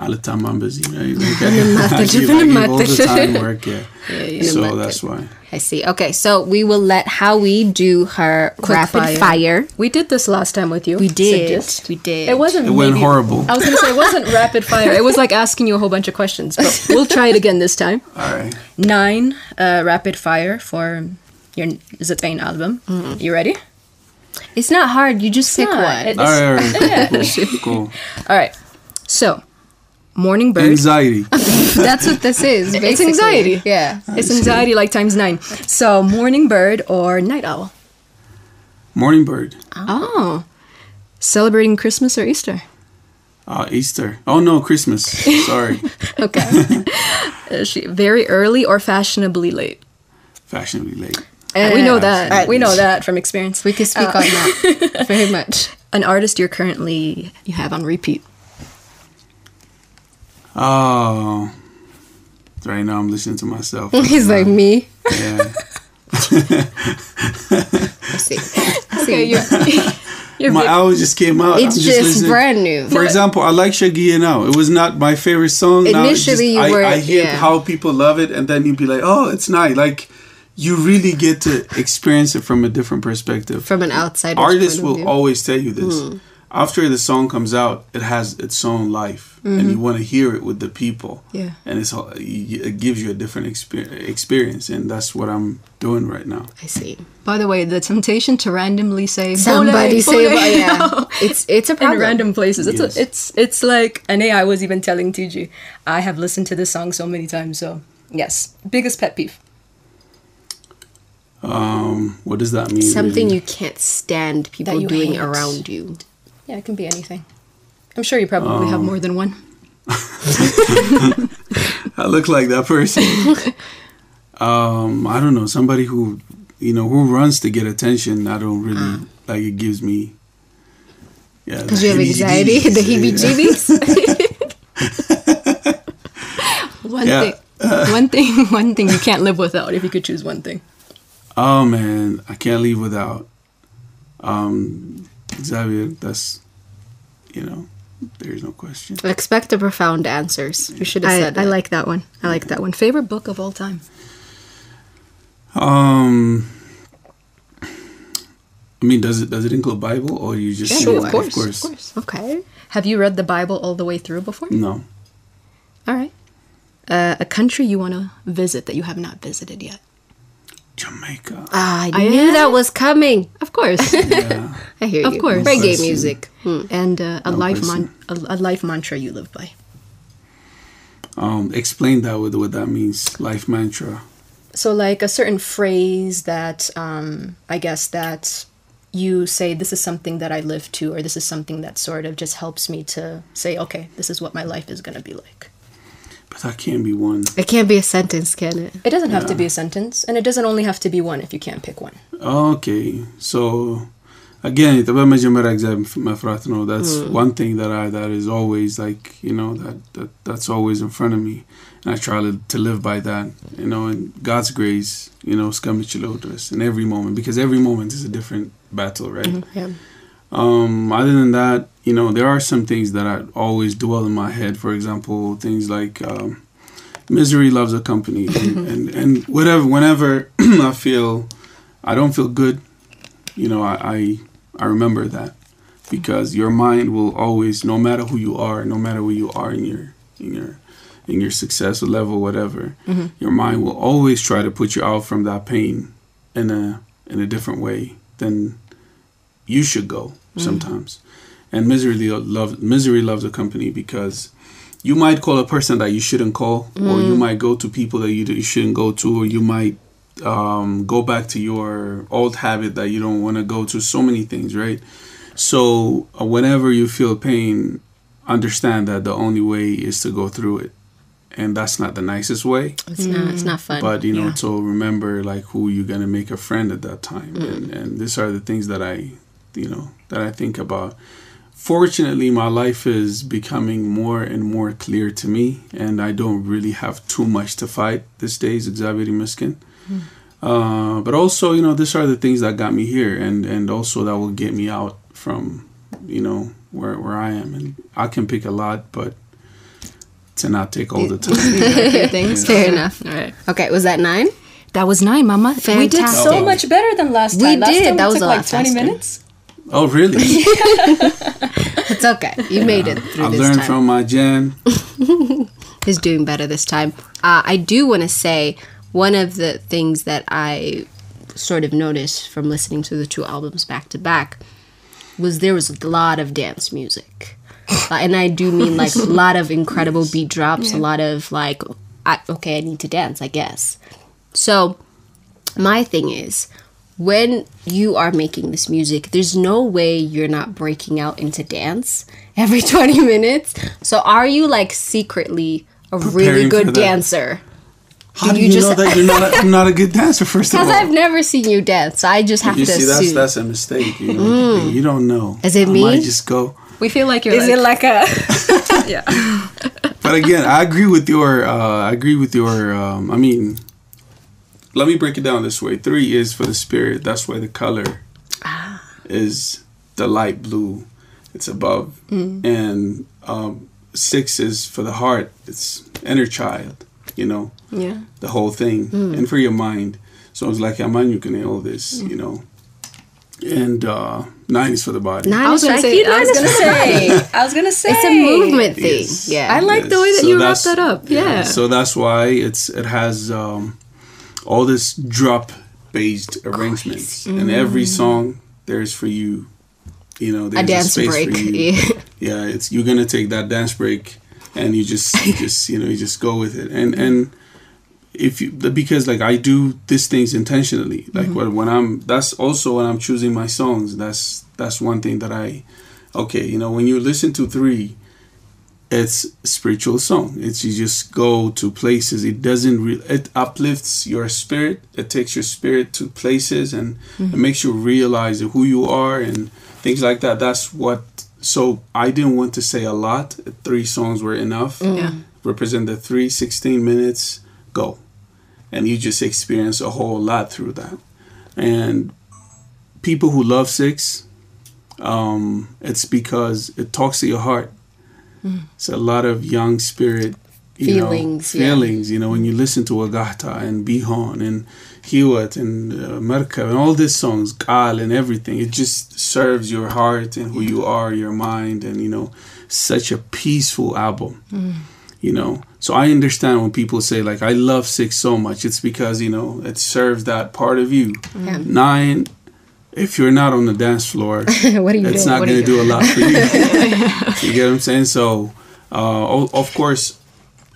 the time I'm busy, right? I give all the time work, yeah. So that's why. I see. Okay, so we will let Howie do her rapid fire. We did this last time with you. We did. We did. It went horrible. I was going to say, it wasn't rapid fire. It was like asking you a whole bunch of questions, but we'll try it again this time. All right. 9 rapid fire for your Zatain album. Mm-hmm. You ready? It's not hard. You just pick one. All right. Cool. All right. So, Morning Bird. Anxiety. That's what this is. Basically. It's anxiety. Yeah. It's anxiety like times 9. So, Morning Bird or Night Owl? Morning Bird. Oh. Celebrating Christmas or Easter? Easter. Oh, no, Christmas. Sorry. Okay. Very early or fashionably late? Fashionably late. We know that. We know that from experience. We can speak on that very much. an artist you have on repeat. Oh, right now I'm listening to myself. He's like me. Yeah. Let's see. Okay, My album just came out. It's just brand new. For example, I like Shagia now. It was not my favorite song. Initially, I hear how people love it, and then you'd be like, "Oh, it's nice." Like you really get to experience it from a different perspective. From an outsider. Artists will always tell you this. After the song comes out, it has its own life, and you want to hear it with the people. Yeah, and it gives you a different experience, and that's what I'm doing right now. I see. By the way, the temptation to randomly say somebody say, yeah, it's a problem. In random places. Yes. It's like, and I was even telling TG, I have listened to this song so many times. So yes, biggest pet peeve. What does that mean? Something really? you can't stand people doing around you. Yeah, it can be anything. I'm sure you probably have more than one. I look like that person. I don't know. Somebody who runs to get attention. I don't really like. It gives me. Yeah. Because you have anxiety, the heebie-jeebies. One thing you can't live without. If you could choose one thing. Oh man, I can't leave without. Xavier, that's, there's no question. Expect the profound answers. You should have said that. I like that one. Favorite book of all time? I mean, does it include Bible, or you just... Sure, of course. Okay. Have you read the Bible all the way through before? No. All right. A country you want to visit that you have not visited yet? Jamaica. I knew that was coming. Of course. Yeah. I hear you. Of course. Reggae music. And a life mantra you live by. Explain that what that means. Life mantra. So like a certain phrase that I guess that you say, this is something that I live to, or this is something that sort of just helps me to say, okay, this is what my life is going to be like. But that can't be one. It can't be a sentence, can it? It doesn't have to be a sentence, and it doesn't only have to be one if you can't pick one. Okay, so again, that's one thing that is always like, that's always in front of me, and I try to live by that, and God's grace, in every moment, because every moment is a different battle, right? Mm-hmm. Yeah. Other than that, there are some things that I always dwell in my head. For example, things like misery loves a company, and whenever I don't feel good, I remember that, because your mind will always, no matter who you are, no matter where you are in your success level, whatever, your mind will always try to put you out from that pain in a different way than you should go sometimes. And misery loves a company, because you might call a person that you shouldn't call, or you might go to people that you shouldn't go to, or you might go back to your old habit that you don't want to go to. So many things, right? So whenever you feel pain, understand that the only way is to go through it, and that's not the nicest way. It's not fun. But so remember like who you're gonna make a friend at that time, and these are the things that I think about. Fortunately, my life is becoming more and more clear to me, and I don't really have too much to fight these days, Xavier Miskin. But also, these are the things that got me here, and also that will get me out from, where I am. And I can pick a lot, but to not take all the time. Things. Fair enough. All right. Okay, was that 9? That was 9, Mama. Fantastic. We did so much better than last time. We did. Time that was took a lot 20 faster. minutes. Oh, really? It's okay. You made it through I this learned time. from my Jan. He's doing better this time. I do want to say one of the things that I sort of noticed from listening to the 2 albums back to back was there was a lot of dance music. And I do mean like a lot of incredible beat drops, a lot of like, I need to dance, I guess. So my thing is, when you are making this music, there's no way you're not breaking out into dance every 20 minutes. So are you like secretly a really good dancer? How do you know that I'm not a good dancer, first of all? Because I've never seen you dance. So I just have to assume. That's a mistake. You know? You don't know. Is it me? I might just go. We feel like you're Is it like a... Yeah. But again, I agree with your, I mean, let me break it down this way. 3 is for the spirit. That's why the color is the light blue. It's above. And 6 is for the heart. It's inner child, you know. Yeah. The whole thing. And for your mind. So it's like, Aman, you can all this, you know. And 9 is for the body. I was gonna say. It's a movement thing. Yes. Yeah. I like the way that you wrap that up. Yeah. So that's why it has all this drop-based arrangements, and every song there's for you. You know, there's a dance space break. for you. Yeah, you're gonna take that dance break, and you just go with it, and if you, because like I do these things intentionally, like that's also when I'm choosing my songs. That's one thing that when you listen to 3, it's a spiritual song. It's you just go to places. It doesn't it uplifts your spirit. It takes your spirit to places and it makes you realize who you are and things like that. That's what. So I didn't want to say a lot. 3 songs were enough. Represent the 16 minutes. Go. And you just experience a whole lot through that. And people who love 6, it's because it talks to your heart. It's a lot of young spirit feelings. You know, when you listen to Agahta and Bihon and Hiwat and Merkab and all these songs, Qal and everything, it just serves your heart and who you are, your mind, and, you know, such a peaceful album. You know, so I understand when people say like I love 6 so much. It's because, you know, it serves that part of you. 9, if you're not on the dance floor, what are you it's doing? not going to do a lot for you. You get what I'm saying? So, of course,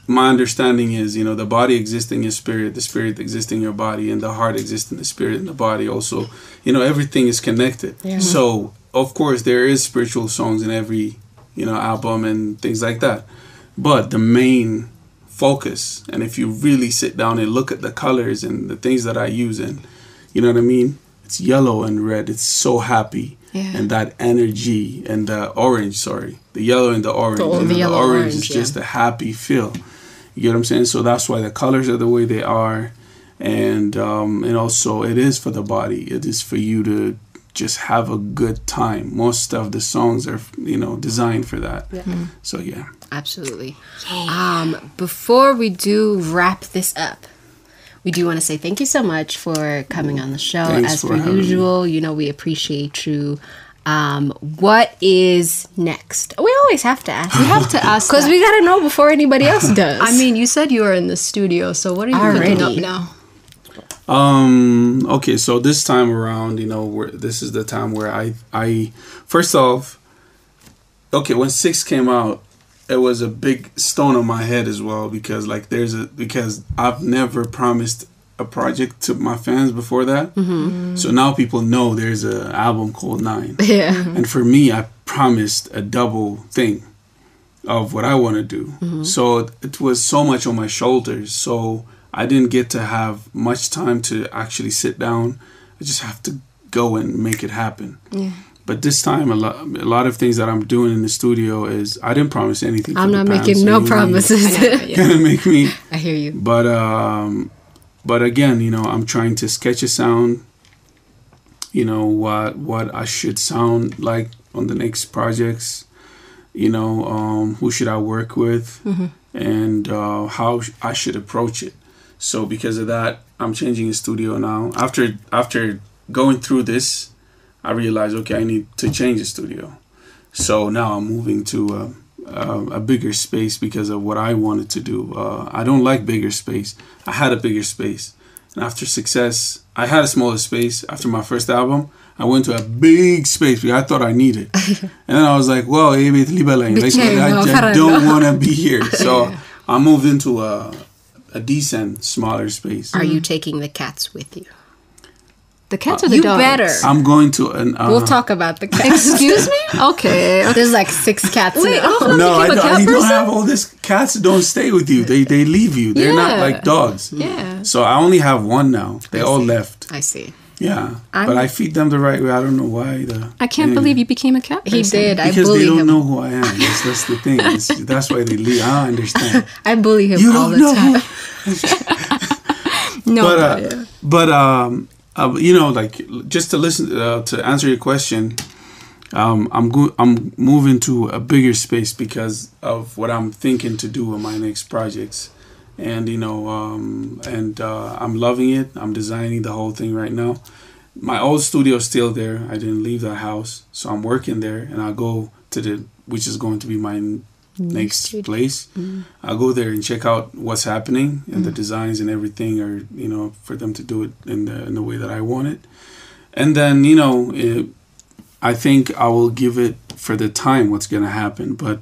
my understanding is, you know, the body exists in your spirit, the spirit exists in your body, and the heart exists in the spirit and the body also. You know, everything is connected. So, of course, there is spiritual songs in every, you know, album and things like that. But the main focus, and if you really sit down and look at the colors and the things that I use, and you know what I mean, it's yellow and red. It's so happy, and that energy, and the orange. The yellow and the orange. The orange is just a happy feel. You get what I'm saying? So that's why the colors are the way they are, and also it is for the body. It is for you to just have a good time. Most of the songs are, you know, designed for that. So yeah. Absolutely. Before we do wrap this up, we do want to say thank you so much for coming on the show. Thanks as for per usual, you know, we appreciate you. What is next? We always have to ask. We have to ask because we got to know before anybody else does. I mean, you said you were in the studio, so what are you cooking up now? Okay, so this time around, you know, this is the time where I first off, okay, when 6 came out, it was a big stone on my head as well because because I've never promised a project to my fans before that. So now people know there's an album called 9. And for me, I promised a double thing of what I want to do. So it was so much on my shoulders. So I didn't get to have much time to actually sit down. I just have to go and make it happen. But this time, a lot of things that I'm doing in the studio is I didn't promise anything. I'm not making no promises. Gonna make me. I hear you. But again, you know, I'm trying to sketch a sound. You know what I should sound like on the next projects. You know, who should I work with, and how I should approach it. So because of that, I'm changing the studio now. After going through this, I realized, okay, I need to change the studio. So now I'm moving to a bigger space because of what I wanted to do. I don't like bigger space. I had a bigger space. And after success, I had a smaller space. After my first album, I went to a big space because I thought I needed. And then I was like, well, I don't want to be here. So I moved into a decent, smaller space. Are you taking the cats with you? The cats or the You dogs? better. I'm going to an. We'll talk about the cats. Excuse me? Okay. There's like 6 cats Wait, now. Rophnan No, became a cat you don't person? have all this. Cats don't stay with you. They leave you. They're not Yeah. like dogs. Yeah. So I only have one now. They all left. I see. Yeah, but I feed them the right way. I don't know why. I can't believe you became a cat person. He did. I Because bully they don't him. know who I am. That's the thing. That's why they leave. I don't understand. I bully him You all don't the know. time. No. But you know, like just to listen to answer your question, I'm moving to a bigger space because of what I'm thinking to do in my next projects, and you know, I'm loving it. I'm designing the whole thing right now. My old studio is still there. I didn't leave the house, so I'm working there, and I go to which is going to be my next place. I'll go there and check out what's happening and the designs and everything, or you know, for them to do it in the way that I want it. And then you know, I think I will give it for the time what's gonna happen, but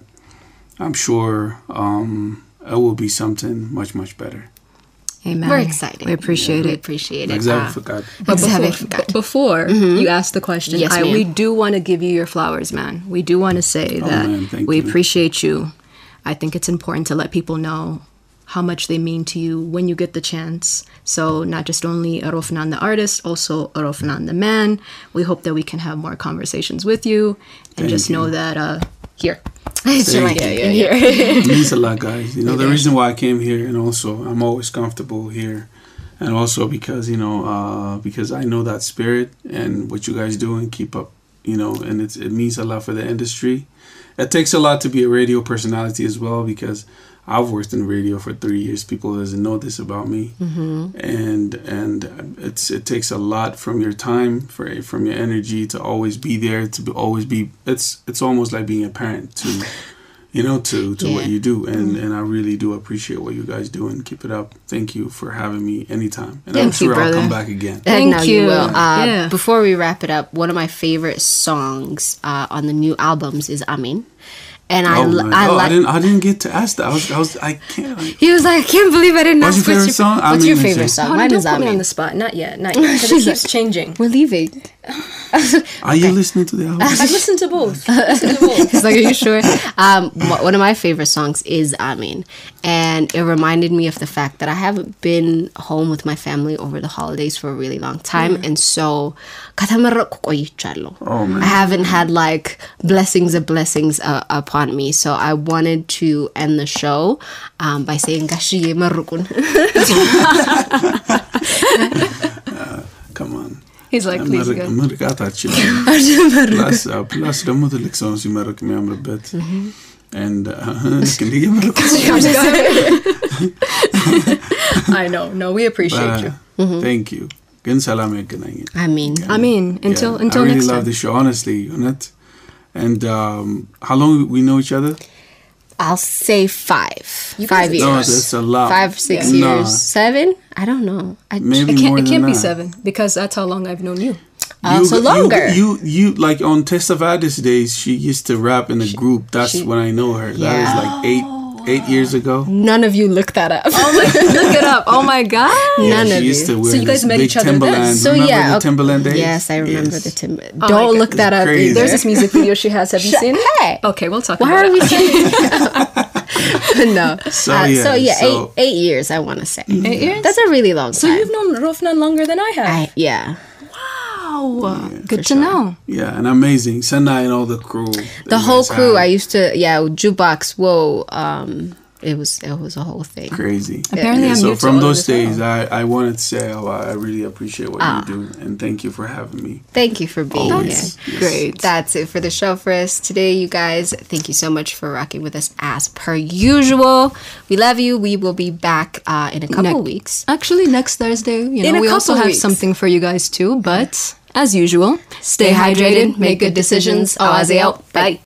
I'm sure it will be something much better. Amen. We're excited. We appreciate We it. appreciate it. Exactly. But Exactly. before you ask the question, Yes, ma'am. we do want to give you your flowers, man. We do want to say that man, thank we you. appreciate you. I think it's important to let people know how much they mean to you when you get the chance. So not just only Rophnan the artist, also Rophnan the man. We hope that we can have more conversations with you, and Thank just you. know that here. It's Thank right you. in here. It means a lot, guys. You know, the reason why I came here, and also I'm always comfortable here, and also because you know, because I know that spirit and what you guys do and keep up. You know, and it means a lot for the industry. It takes a lot to be a radio personality as well, because I've worked in radio for 3 years. People doesn't know this about me, and it takes a lot from your time, from your energy to always be there, always be. It's almost like being a parent to, you know, to what you do, and I really do appreciate what you guys do and keep it up. Thank you for having me anytime, and I'm Thank you, sure I'll brother. come back again. Thank No, you. will. Yeah. Before we wrap it up, one of my favorite songs on the new albums is Amin. And Oh, man. I like. I didn't get to ask that. I can't. He was like, I can't believe I didn't What's ask your favorite song? What's your Amin, favorite Michelle. song? Honey, Mine don't is put me on Amin. the spot. Not yet. Because it keeps changing. We're leaving. Are you listening to the album? I've listened to both. Listen to both. He's like, are you sure? One of my favorite songs is Amin. And it reminded me of the fact that I haven't been home with my family over the holidays for a really long time. And so, Oh, man. I haven't had like blessings of blessings upon me. So I wanted to end the show by saying, Gashiye marukun. Come on. He's like, please go. ምርቃታችን ፕላስ ደግሞ ትልቅ ሰውን ሲመርቅ የሚያምርበት and ልክ እንዲህ እየመረቁ I know. No, we appreciate you. thank you ግን ሰላም ያገናኘን. I mean, until I really next love time. the show, honestly, Annette. And how long we know each other? I'll say 5. 5 years. No, that's a lot. 5, 6 Nah. years. 7? I don't know. Maybe more It than can't be that. 7, because that's how long I've known you. So longer. You like on Test of Addis days, she used to rap in a group. That's when I know her. That is like 8 years ago. None of you look that up. Oh my, look it up. Oh my God. None she of used you. to wear So you guys this met big each other then? Timberland. So Remember yeah, the okay. Timberland days? Yes, I remember Yes. the Timberland. my Don't God. look that up Crazy. either. There's this music video she has. Have you seen it? Hey. Okay, we'll talk Why about are it. we saying no? So, yeah, so so- 8 years. I want to say 8 years? That's a really long time. So you've known Rophnan longer than I have. yeah. Wow. Good to know. Yeah, and amazing. Senai and all the crew. that The you whole guys crew. have. I used to jukebox. Whoa. It was a whole thing. Crazy. Apparently I'm so new to from all of those this days, I wanted to say how I really appreciate what you do, and thank you for having me. Thank you for being Always. here. Yes. Great. That's it for the show for us today, you guys. Thank you so much for rocking with us as per usual. We love you. We will be back in a couple weeks. Actually, next Thursday, In a we also couple have weeks. something for you guys too. But as usual, stay hydrated, make good decisions. Awaze out. Bye.